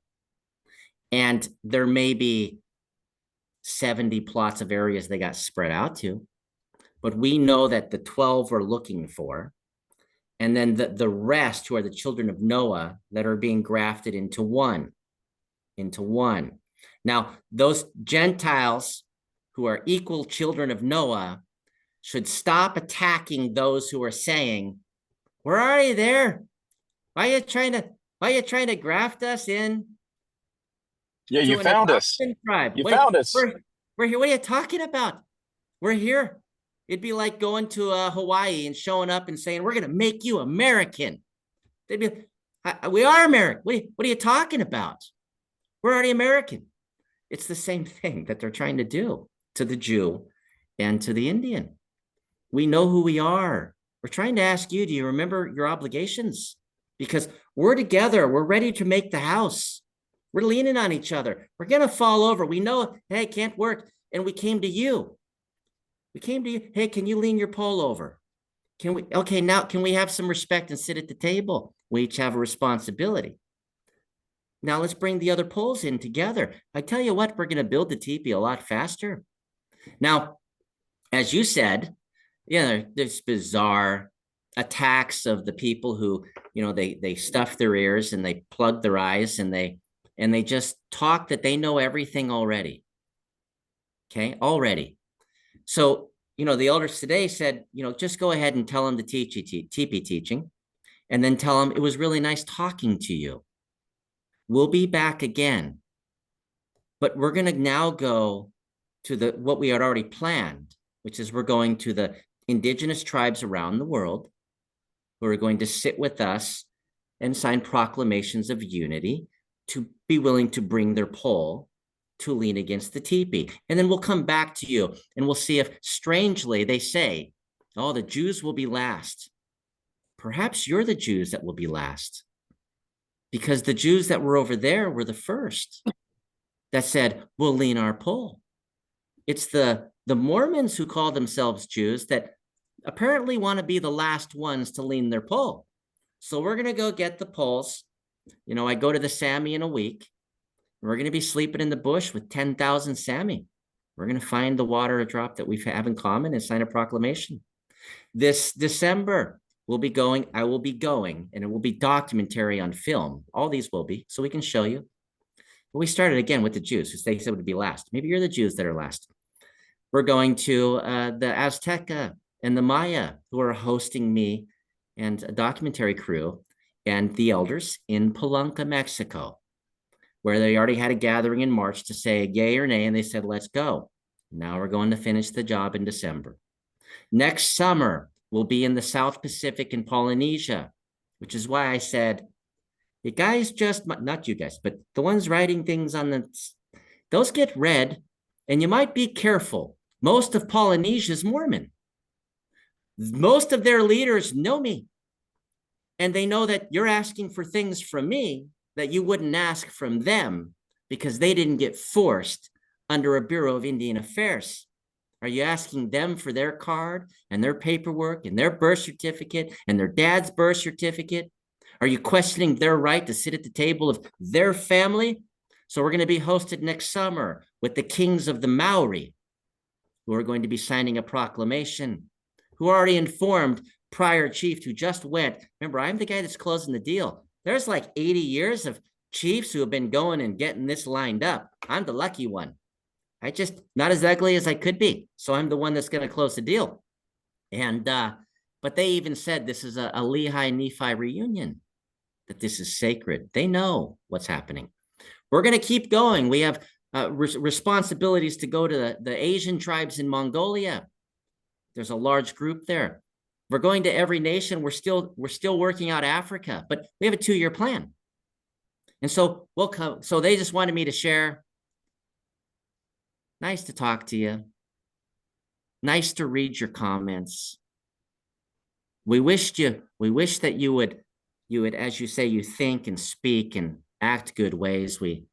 And there may be 70 plots of areas they got spread out to, but we know that the 12 we're looking for, and then the rest who are the children of Noah that are being grafted into one. Now, those Gentiles who are equal children of Noah should stop attacking those who are saying, we're already there. Why are you trying to graft us in? Yeah, you found us. Tribe? You found us. We're here. What are you talking about? We're here. It'd be like going to Hawaii and showing up and saying, we're going to make you American. They'd be, we are American. What are you talking about? We're already American. It's the same thing that they're trying to do to the Jew and to the Indian. We know who we are. We're trying to ask you, do you remember your obligations? Because we're together. We're ready to make the house. We're leaning on each other. We're going to fall over. We know, hey, it can't work. And we came to you. Hey, can you lean your pole over? Okay, now can we have some respect and sit at the table? We each have a responsibility. Now let's bring the other poles in together. I tell you what, we're going to build the teepee a lot faster. Now, as you said, there's bizarre attacks of the people who, they stuff their ears and they plug their eyes and they just talk that they know everything already. Okay, already. So, the elders today said, just go ahead and tell them the teepee teaching, and then tell them it was really nice talking to you. We'll be back again, but we're going to now go to what we had already planned, which is we're going to the indigenous tribes around the world who are going to sit with us and sign proclamations of unity to be willing to bring their pole to lean against the teepee. And then we'll come back to you and we'll see if, strangely, they say, oh, the Jews will be last. Perhaps you're the Jews that will be last, because the Jews that were over there were the first that said, we'll lean our pole. It's the Mormons who call themselves Jews that apparently want to be the last ones to lean their pole. So we're going to go get the poles. I go to the Sami in a week. We're going to be sleeping in the bush with 10,000 Sami. We're going to find the water drop that we have in common and sign a proclamation. This December, I will be going, and it will be documentary on film. All these will be, so we can show you. But we started again with the Jews, who they said would be last. Maybe you're the Jews that are last. We're going to the Azteca and the Maya, who are hosting me and a documentary crew and the elders in Palenque, Mexico, where they already had a gathering in March to say yay or nay, and they said, let's go. Now we're going to finish the job in December. Next summer, we'll be in the South Pacific in Polynesia, which is why I said, you guys not you guys, but the ones writing things those get read, and you might be careful. Most of Polynesia is Mormon. Most of their leaders know me, and they know that you're asking for things from me that you wouldn't ask from them because they didn't get forced under a Bureau of Indian Affairs. Are you asking them for their card and their paperwork and their birth certificate and their dad's birth certificate? Are you questioning their right to sit at the table of their family? So we're going to be hosted next summer with the kings of the Maori, who are going to be signing a proclamation, who already informed prior chief who just went. Remember, I'm the guy that's closing the deal. There's like 80 years of chiefs who have been going and getting this lined up. I'm the lucky one. I just not as ugly as I could be. So I'm the one that's going to close the deal. And, but they even said this is a Lehi Nephi reunion, that this is sacred. They know what's happening. We're going to keep going. We have responsibilities to go to the Asian tribes in Mongolia. There's a large group there. We're going to every nation. We're still working out Africa, but we have a 2-year plan. And so we'll come. So they just wanted me to share. Nice to talk to you. Nice to read your comments. We wish that you would, as you say, you think and speak and act good ways. We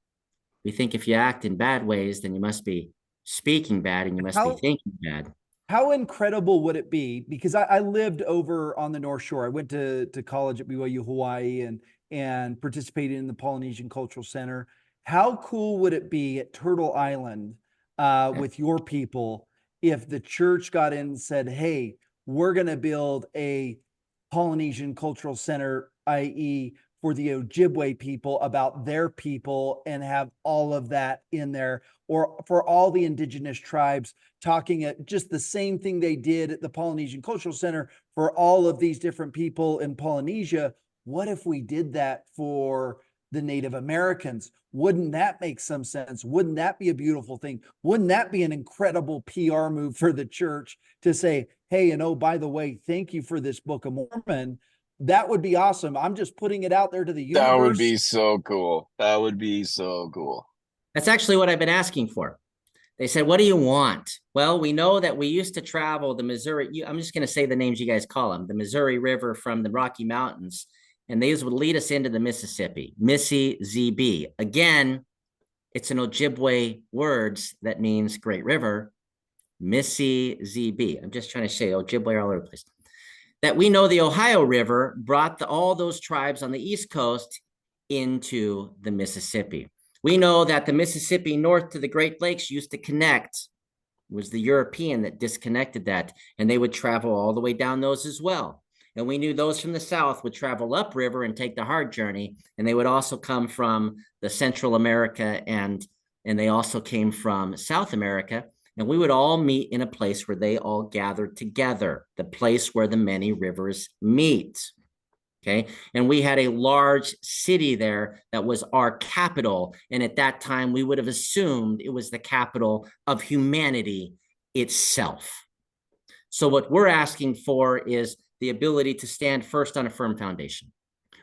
think if you act in bad ways, then you must be speaking bad and you must be thinking bad. How incredible would it be? Because I lived over on the North Shore. I went to college at BYU, Hawaii, and participated in the Polynesian Cultural Center. How cool would it be at Turtle Island with your people if the church got in and said, hey, we're going to build a Polynesian Cultural Center, i.e. for the Ojibwe people, about their people, and have all of that in there, or for all the indigenous tribes talking at just the same thing they did at the Polynesian Cultural Center for all of these different people in Polynesia. What if we did that for the Native Americans? Wouldn't that make some sense? Wouldn't that be a beautiful thing? Wouldn't that be an incredible PR move for the church to say, hey, and oh, by the way, thank you for this Book of Mormon? That would be awesome. I'm just putting it out there to the universe. That would be so cool. That would be so cool. That's actually what I've been asking for. They said, what do you want? Well, we know that we used to travel the Missouri. I'm just going to say the names you guys call them, the Missouri River from the Rocky Mountains. And these would lead us into the Mississippi, Missy ZB. Again, it's an Ojibwe words that means great river, Missy ZB. I'm just trying to say Ojibwe all over the place. that we know the Ohio River brought all those tribes on the East Coast into the Mississippi. We know that the Mississippi north to the Great Lakes used to connect. It was the European that disconnected that, and they would travel all the way down those as well. And we knew those from the south would travel upriver and take the hard journey, and they would also come from the Central America, and they also came from South America, and we would all meet in a place where they all gathered together, the place where the many rivers meet. Okay, and we had a large city there that was our capital, and at that time we would have assumed it was the capital of humanity itself. So what we're asking for is the ability to stand first on a firm foundation.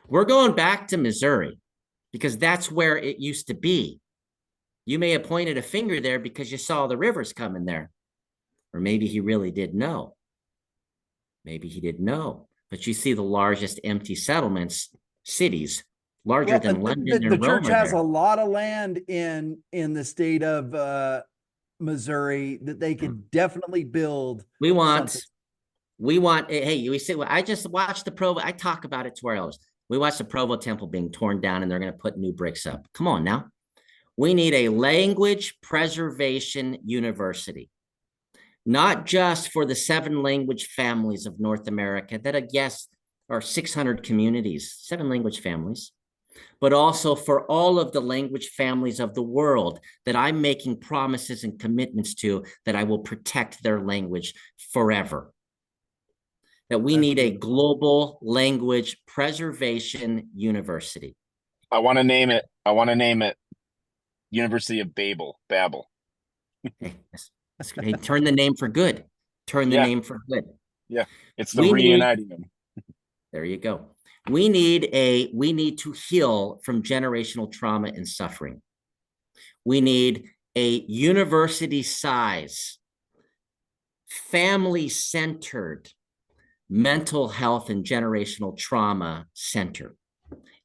We're going back to Missouri because that's where it used to be. You may have pointed a finger there because you saw the rivers coming there, or maybe he really did know. Maybe he didn't know. But you see the largest empty settlements, cities, larger than London and the Rome. church has a lot of land in the state of Missouri that they could definitely build. We want, hey, we say, well, I just watched the Provo. I talk about it to our elders. We watched the Provo Temple being torn down and they're going to put new bricks up. Come on now. We need a language preservation university. Not just for the 7 language families of North America that I guess are 600 communities, 7 language families, but also for all of the language families of the world that I'm making promises and commitments to that I will protect their language forever. That we need a global language preservation university. I want to name it University of Babel. Hey, that's great. Hey, turn the name for good. Turn the name for good. Yeah, it's the reuniting them. There you go. We need to heal from generational trauma and suffering. We need a university size, family centered mental health and generational trauma center.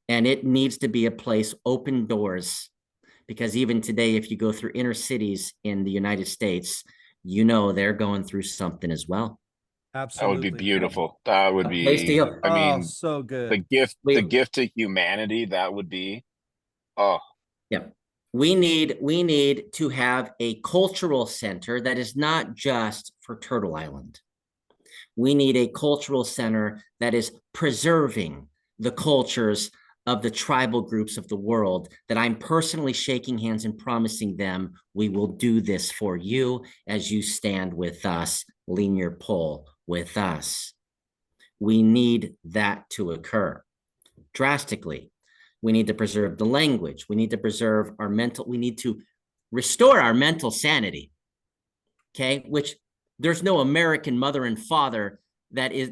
And it needs to be a place, open doors, because even today, if you go through inner cities in the United States, you know they're going through something as well. Absolutely. That would be beautiful. That would be, I mean, so good. The gift to humanity, that would be, Yeah. We need to have a cultural center that is not just for Turtle Island. We need a cultural center that is preserving the cultures of the tribal groups of the world, that I'm personally shaking hands and promising them we will do this for you as you stand with us, lean your pole with us. We need that to occur drastically. We need to preserve the language. We need to preserve our mental, we need to restore our mental sanity, okay? Which there's no American mother and father that is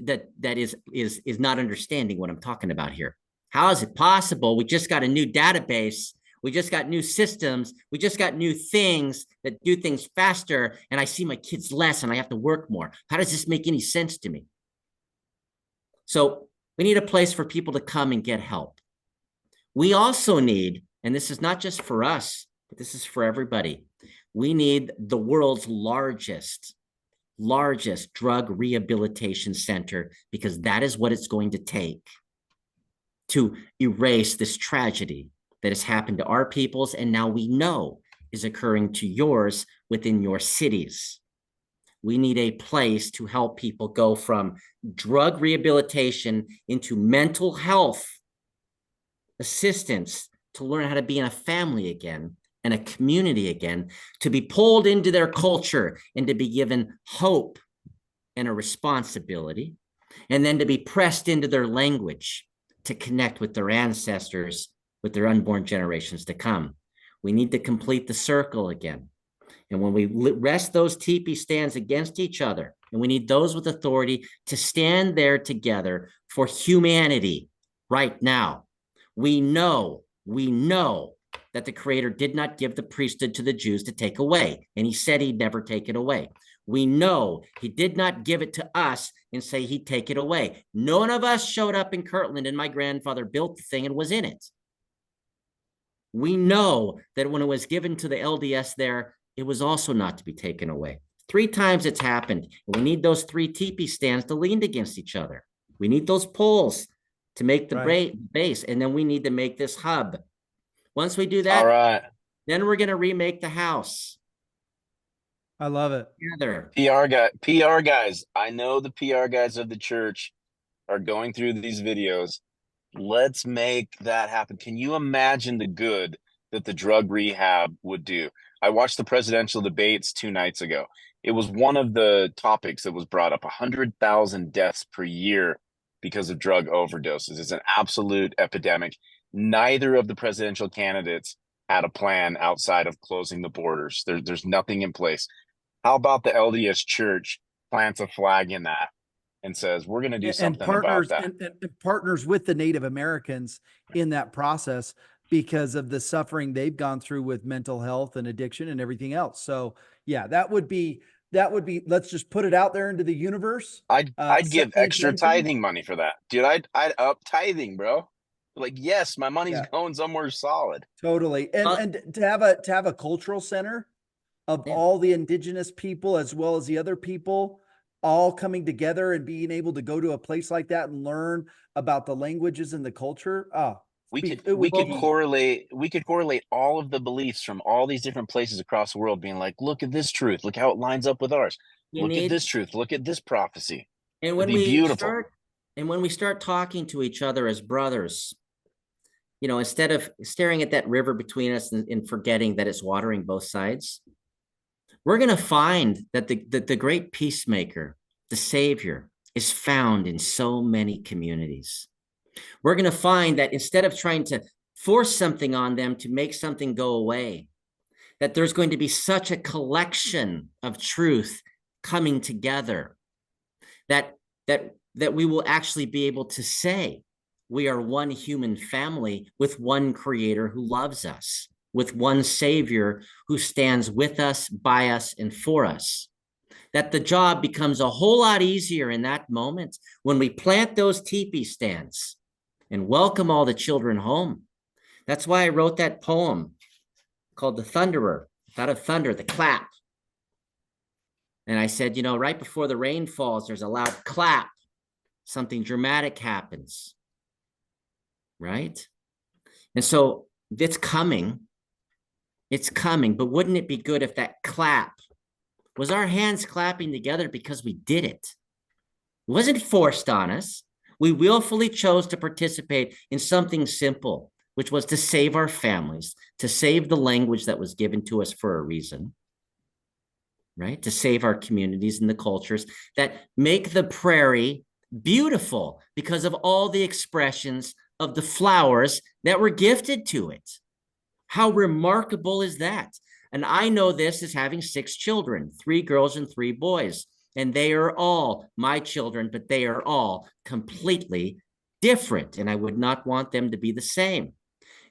not understanding what I'm talking about here. How is it possible? We just got a new database. We just got new systems. We just got new things that do things faster. And I see my kids less and I have to work more. How does this make any sense to me? So we need a place for people to come and get help. We also need, and this is not just for us, but this is for everybody. We need the world's largest drug rehabilitation center, because that is what it's going to take to erase this tragedy that has happened to our peoples and now we know is occurring to yours within your cities. We need a place to help people go from drug rehabilitation into mental health assistance, to learn how to be in a family again and a community again, to be pulled into their culture and to be given hope and a responsibility, and then to be pressed into their language to connect with their ancestors, with their unborn generations to come. We need to complete the circle again. And when we rest those TeePee stands against each other, and we need those with authority to stand there together for humanity right now. We know that the Creator did not give the priesthood to the Jews to take away, and he said he'd never take it away. We know he did not give it to us and say he'd take it away. None of us showed up in Kirtland and my grandfather built the thing and was in it. We know that when it was given to the LDS there, it was also not to be taken away. 3 times it's happened. And we need those 3 TeePee stands to lean against each other. We need those poles to make the Right. base, and then we need to make this hub. Once we do All that, right. then we're going to remake the house I love it. together. PR guys. I know the PR guys of the church are going through these videos. Let's make that happen. Can you imagine the good that the drug rehab would do? I watched the presidential debates 2 nights ago. It was one of the topics that was brought up. 100,000 deaths per year because of drug overdoses. It's an absolute epidemic. Neither of the presidential candidates had a plan outside of closing the borders. There's nothing in place. How about the LDS Church plants a flag in that and says, we're going to do And something about partners that? and partners with the Native Americans in that process because of the suffering they've gone through with mental health and addiction and everything else. So yeah, that would be let's just put it out there into the universe. I'd Set give the extra intention. tithing money for that. Dude, I'd up tithing, bro. Like, yes, my money's Yeah, going somewhere solid. totally. And Uh, and to have a cultural center of yeah. all the indigenous people as well as the other people all coming together and being able to go to a place like that and learn about the languages and the culture. Oh, We could it we would could be correlate all of the beliefs from all these different places across the world, being like, look at this truth, look how it lines up with ours. You Look at need, this truth, look at this prophecy. and It'd when be we beautiful. start, talking to each other as brothers, instead of staring at that river between us and forgetting that it's watering both sides, we're going to find that the great peacemaker, the savior, is found in so many communities. We're going to find that instead of trying to force something on them to make something go away, that there's going to be such a collection of truth coming together that we will actually be able to say we are one human family with one creator who loves us, with one savior who stands with us, by us, and for us. That the job becomes a whole lot easier in that moment when we plant those teepee stands and welcome all the children home. That's why I wrote that poem called The Thunderer, out of thunder, the clap. And I said, right before the rain falls, there's a loud clap. Something dramatic happens, right? And so it's coming. It's coming. But wouldn't it be good if that clap was our hands clapping together because we did it? It wasn't forced on us. We willfully chose to participate in something simple, which was to save our families, to save the language that was given to us for a reason, right? To save our communities and the cultures that make the prairie beautiful because of all the expressions of the flowers that were gifted to it. How remarkable is that? And I know this as having 6 children, 3 girls and 3 boys. And they are all my children, but they are all completely different. And I would not want them to be the same.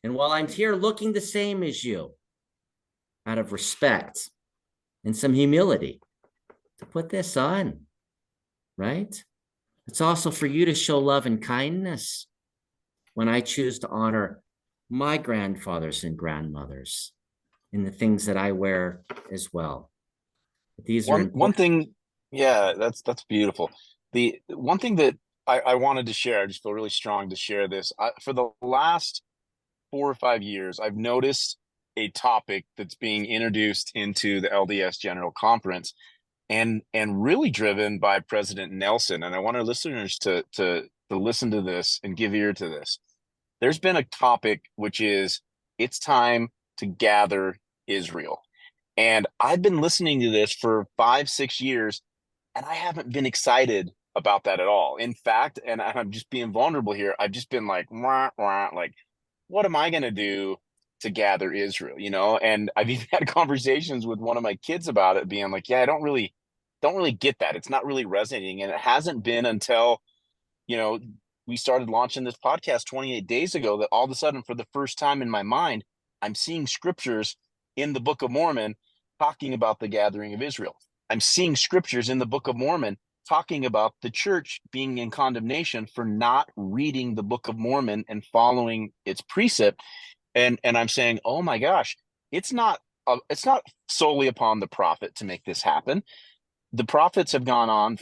And while I'm here looking the same as you, out of respect and some humility, to put this on, right? It's also for you to show love and kindness when I choose to honor my grandfathers and grandmothers in the things that I wear as well. These are One important. thing, yeah, that's beautiful. The one thing that I wanted to share, I just feel really strong to share this. For the last 4 or 5 years, I've noticed a topic that's being introduced into the LDS General Conference and really driven by President Nelson. And I want our listeners to listen to this and give ear to this. There's been a topic which is it's time to gather Israel. And I've been listening to this for 5, 6 years, and I haven't been excited about that at all. In fact, and I'm just being vulnerable here, I've just been like, wah, wah, like, what am I going to do to gather Israel? And I've even had conversations with one of my kids about it, being like, yeah, I don't really get that. It's not really resonating. And it hasn't been until, we started launching this podcast 28 days ago that all of a sudden, for the first time in my mind, I'm seeing scriptures in the Book of Mormon talking about the gathering of Israel. I'm seeing scriptures in the Book of Mormon talking about the church being in condemnation for not reading the Book of Mormon and following its precept. And I'm saying, oh my gosh, it's not solely upon the prophet to make this happen. the prophets have gone on,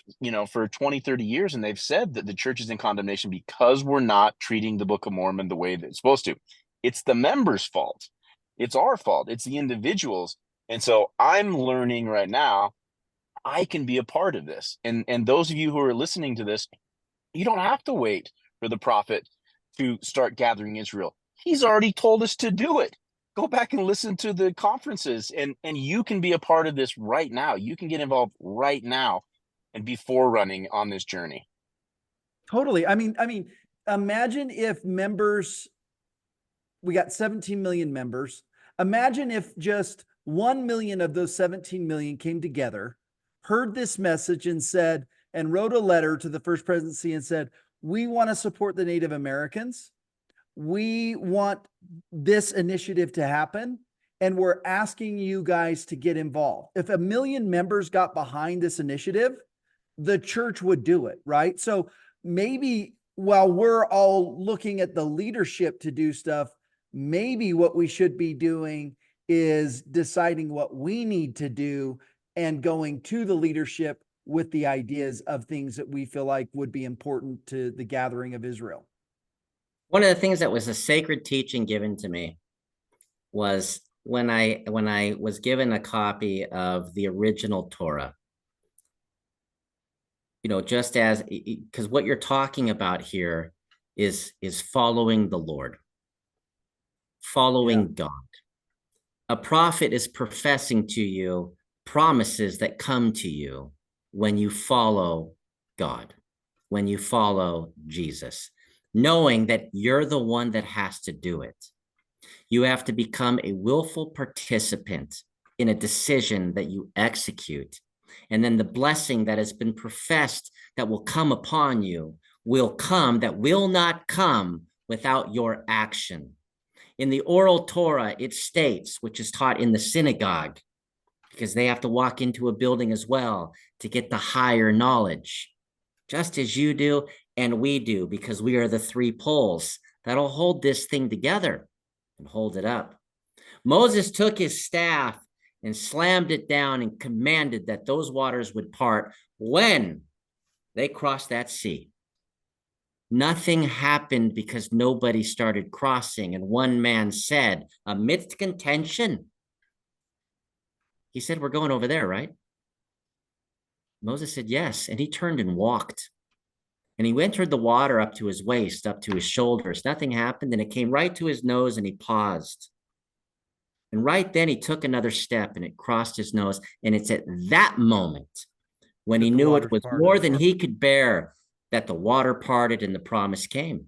for 20, 30 years, and they've said that the church is in condemnation because we're not treating the Book of Mormon the way that it's supposed to. It's the members' fault. It's our fault. It's the individuals. And so I'm learning right now, I can be a part of this. And those of you who are listening to this, you don't have to wait for the prophet to start gathering Israel. He's already told us to do it. Go back and listen to the conferences, and you can be a part of this right now. You can get involved right now and be forerunning on this journey. Totally. I mean, imagine if members, we got 17 million members. Imagine if just 1 million of those 17 million came together, heard this message and wrote a letter to the First Presidency and said, we want to support the Native Americans. We want this initiative to happen, and we're asking you guys to get involved. If 1 million members got behind this initiative, the church would do it, right? So maybe while we're all looking at the leadership to do stuff, maybe what we should be doing is deciding what we need to do and going to the leadership with the ideas of things that we feel like would be important to the gathering of Israel. One of the things that was a sacred teaching given to me was when I was given a copy of the original Torah. Just as, because what you're talking about here is following the Lord, following God. A prophet is professing to you promises that come to you when you follow God, when you follow Jesus, knowing that you're the one that has to do it. You have to become a willful participant in a decision that you execute. And then the blessing that has been professed that will come upon you will come, that will not come without your action. In the oral Torah, it states, which is taught in the synagogue, because they have to walk into a building as well to get the higher knowledge, just as you do and we do, because we are the three poles that'll hold this thing together and hold it up. Moses took his staff and slammed it down and commanded that those waters would part when they crossed that sea. Nothing happened because nobody started crossing. And one man said, amidst contention, he said, we're going over there, right? Moses said, yes. And he turned and walked. And he entered the water up to his waist, up to his shoulders. Nothing happened. And it came right to his nose and he paused. And right then he took another step and it crossed his nose. And it's at that moment when he knew it was more than he could bear that the water parted and the promise came.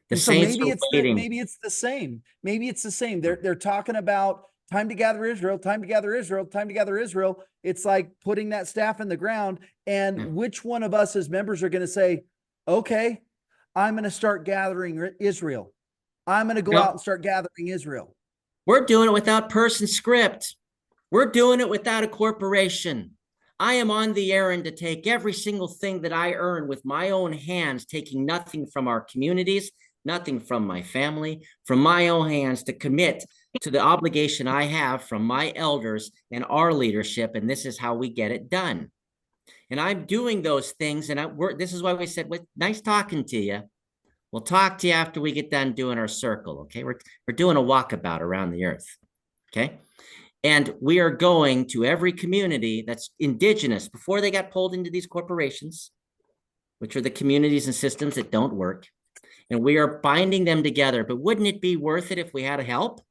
The saints are waiting. Maybe it's the same. Maybe it's the same. They're talking about time to gather Israel, time to gather Israel, time to gather Israel. It's like putting that staff in the ground. And which one of us as members are going to say, okay, I'm going to start gathering Israel. I'm going to go out and start gathering Israel. We're doing it without person script. We're doing it without a corporation. I am on the errand to take every single thing that I earn with my own hands, taking nothing from our communities, nothing from my family, from my own hands, to commit to the obligation I have from my elders and our leadership. And this is how we get it done. And I'm doing those things. And this is why we said, nice talking to you. We'll talk to you after we get done doing our circle. Okay. We're doing a walkabout around the earth. Okay. And we are going to every community that's indigenous before they got pulled into these corporations, which are the communities and systems that don't work. And we are binding them together. But wouldn't it be worth it if we had help?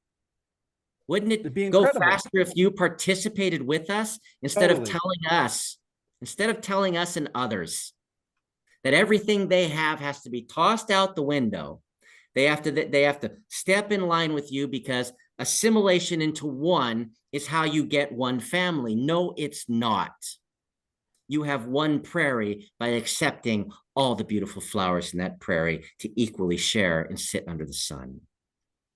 Wouldn't it go faster if you participated with us instead of telling us and others that everything they have has to be tossed out the window? They have to step in line with you because assimilation into one is how you get one family. No, it's not. You have one prairie by accepting all the beautiful flowers in that prairie to equally share and sit under the sun.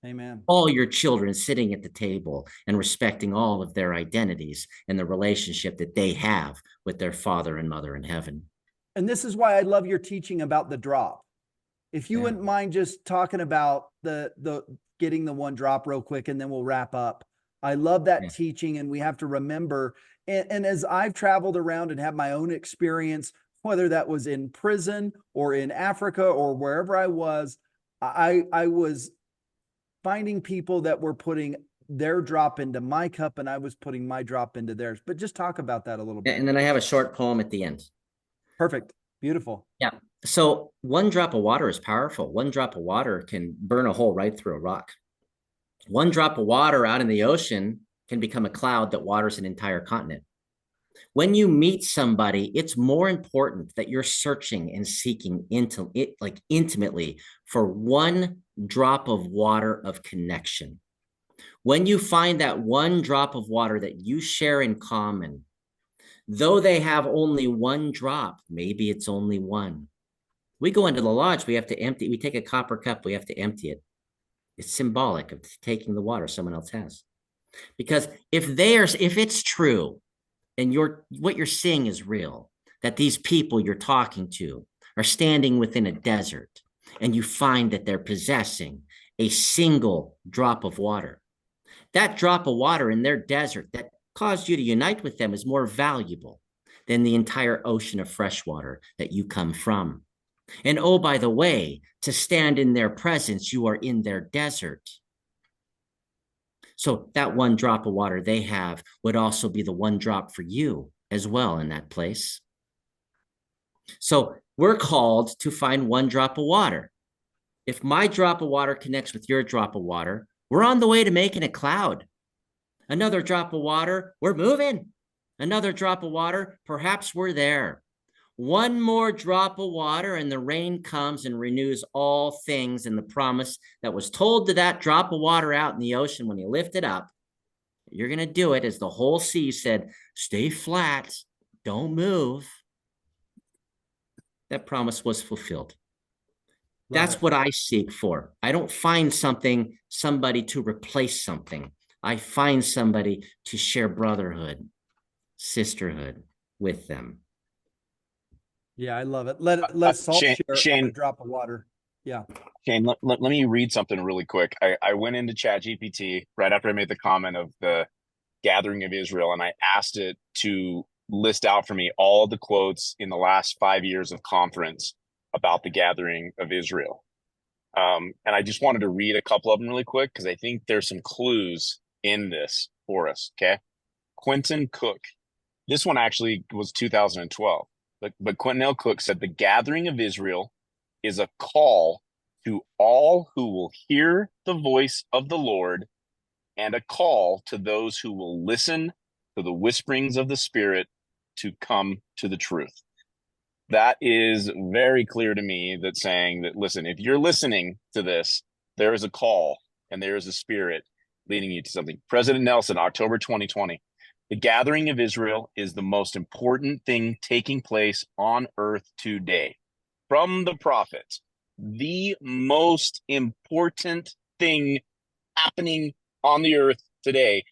Amen. All your children sitting at the table and respecting all of their identities and the relationship that they have with their father and mother in heaven. And this is why I love your teaching about the drop. If you wouldn't mind just talking about the getting the one drop real quick, and then we'll wrap up. I love that Yeah. teaching, and we have to remember. And as I've traveled around and have my own experience, whether that was in prison or in Africa or wherever I was was finding people that were putting their drop into my cup, and I was putting my drop into theirs. But just talk about that a little bit. And then I have a short poem at the end. Perfect. Beautiful. Yeah. So one drop of water is powerful. One drop of water can burn a hole right through a rock. One drop of water out in the ocean can become a cloud that waters an entire continent. When you meet somebody, it's more important that you're searching and seeking into it, like intimately, for one drop of water of connection. When you find that one drop of water that you share in common, though they have only one drop, maybe it's only one. We go into the lodge, we have to empty, we take a copper cup, we have to empty it. It's symbolic of taking the water someone else has. Because if it's true, and what you're seeing is real, that these people you're talking to are standing within a desert, and you find that they're possessing a single drop of water. That drop of water in their desert that caused you to unite with them is more valuable than the entire ocean of fresh water that you come from. And oh, by the way, to stand in their presence, you are in their desert. So that one drop of water they have would also be the one drop for you as well in that place. So we're called to find one drop of water. If my drop of water connects with your drop of water, we're on the way to making a cloud. Another drop of water, we're moving. Another drop of water, perhaps we're there. One more drop of water and the rain comes and renews all things, and the promise that was told to that drop of water out in the ocean when you lift it up, you're going to do it as the whole sea said, stay flat, don't move. That promise was fulfilled. That's what I seek for. I don't find somebody to replace something. I find somebody to share brotherhood, sisterhood with them. Yeah, I love it. Let's all share Shane, a drop of water. Yeah. Shane, let me read something really quick. I went into ChatGPT right after I made the comment of the gathering of Israel, and I asked it to list out for me all the quotes in the last 5 years of conference about the gathering of Israel. And I just wanted to read a couple of them really quick because I think there's some clues in this for us. Okay. Quentin Cook. This one actually was 2012. But Quentin L. Cook said the gathering of Israel is a call to all who will hear the voice of the Lord, and a call to those who will listen to the whisperings of the Spirit to come to the truth. That is very clear to me, that saying that, listen, if you're listening to this, there is a call and there is a Spirit leading you to something. President Nelson, October 2020. The gathering of Israel is the most important thing taking place on earth today. From the prophets, the most important thing happening on the earth today.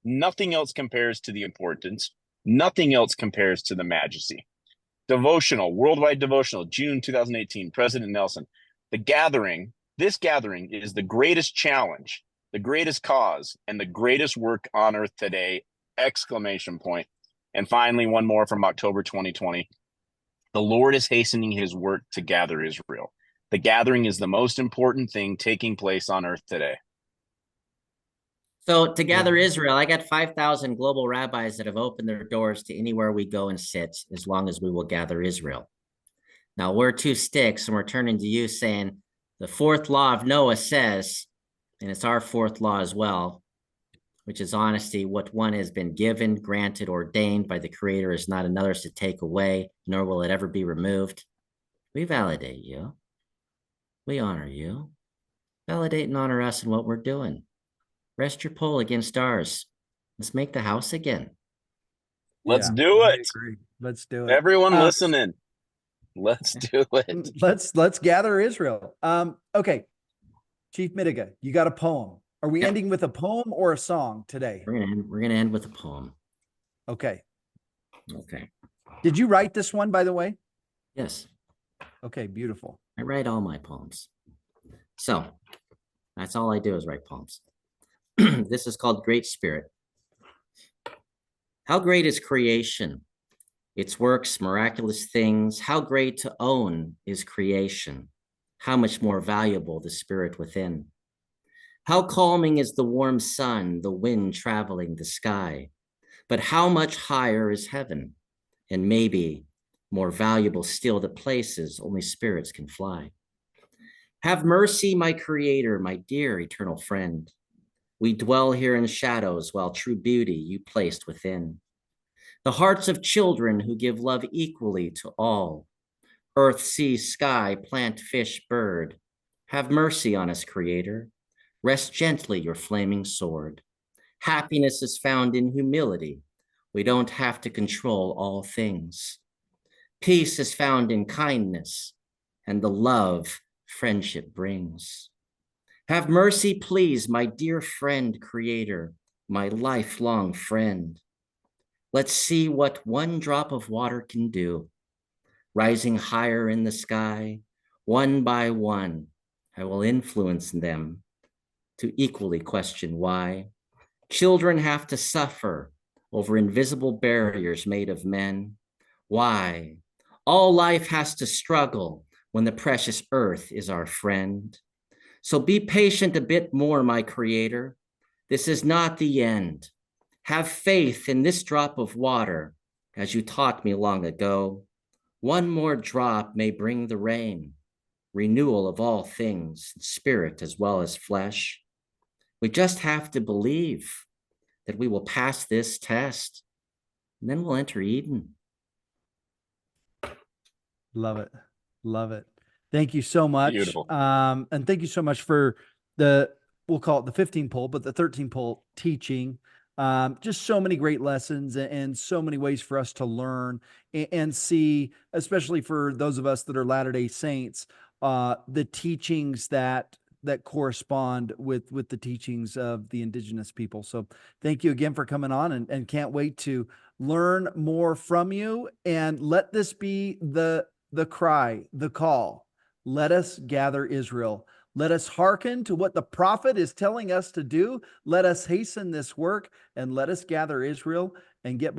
Nothing else compares to the importance. Nothing else compares to the majesty. Devotional, worldwide devotional, June 2018, President Nelson. This gathering is the greatest challenge, the greatest cause, and the greatest work on earth today. Exclamation point. And finally, one more from October 2020. The Lord is hastening his work to gather Israel. The gathering is the most important thing taking place on earth today. So to gather Israel, I got 5,000 global rabbis that have opened their doors to anywhere we go and sit, as long as we will gather Israel. Now we're two sticks, and we're turning to you saying the fourth law of Noah says, and it's our fourth law as well, which is honesty. What one has been given, granted, ordained by the Creator is not another's to take away, nor will it ever be removed. We validate you. We honor you. Validate and honor us in what we're doing. Rest your pole against ours. Let's make the house again. Let's do it. Let's do it. Everyone listening. Let's do it. Let's gather Israel. Okay. Chief Mitiga, you got a poem. Are we ending with a poem or a song today? We're gonna end with a poem. Okay. Okay. Did you write this one, by the way? Yes. Okay, beautiful. I write all my poems. So that's all I do is write poems. This is called Great Spirit. How great is creation? Its works, miraculous things. How great to own is creation. How much more valuable the spirit within. How calming is the warm sun, the wind traveling the sky. But how much higher is heaven? And maybe more valuable still the places only spirits can fly. Have mercy, my creator, my dear eternal friend. We dwell here in shadows while true beauty you placed within. The hearts of children who give love equally to all. Earth, sea, sky, plant, fish, bird. Have mercy on us, Creator. Rest gently your flaming sword. Happiness is found in humility. We don't have to control all things. Peace is found in kindness and the love friendship brings. Have mercy, please, my dear friend, Creator, my lifelong friend. Let's see what one drop of water can do. Rising higher in the sky, one by one, I will influence them to equally question why. Children have to suffer over invisible barriers made of men. Why? All life has to struggle when the precious earth is our friend. So be patient a bit more, my Creator. This is not the end. Have faith in this drop of water, as you taught me long ago. One more drop may bring the rain, renewal of all things, spirit as well as flesh. We just have to believe that we will pass this test, and then we'll enter Eden. Love it. Love it. Thank you so much. Beautiful. And thank you so much for we'll call it the 15th pole, but the 13th pole teaching. Just so many great lessons and so many ways for us to learn and see, especially for those of us that are Latter-day Saints, the teachings that correspond with the teachings of the indigenous people. So thank you again for coming on, and can't wait to learn more from you, and let this be the cry, the call. Let us gather Israel. Let us hearken to what the prophet is telling us to do. Let us hasten this work, and let us gather Israel and get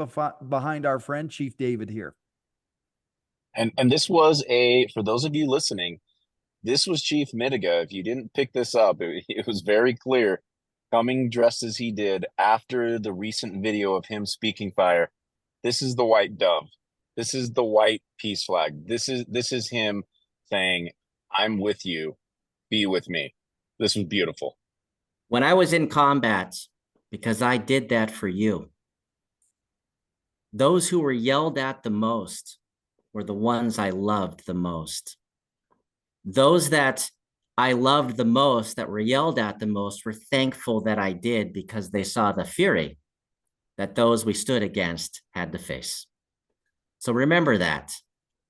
behind our friend Chief David here. And this was for those of you listening, this was Chief Mitiga. If you didn't pick this up, it was very clear, coming dressed as he did after the recent video of him speaking fire. This is the white dove. This is the white peace flag. This is him saying, I'm with you. Be with me. This was beautiful. When I was in combat, because I did that for you, those who were yelled at the most were the ones I loved the most. Those that I loved the most, that were yelled at the most, were thankful that I did, because they saw the fury that those we stood against had to face. So remember that.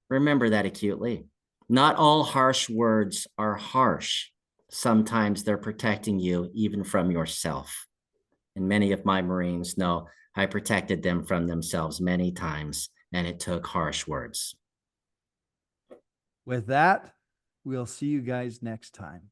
Remember that acutely. Not all harsh words are harsh. Sometimes they're protecting you even from yourself. And many of my Marines know I protected them from themselves many times, and it took harsh words. With that, we'll see you guys next time.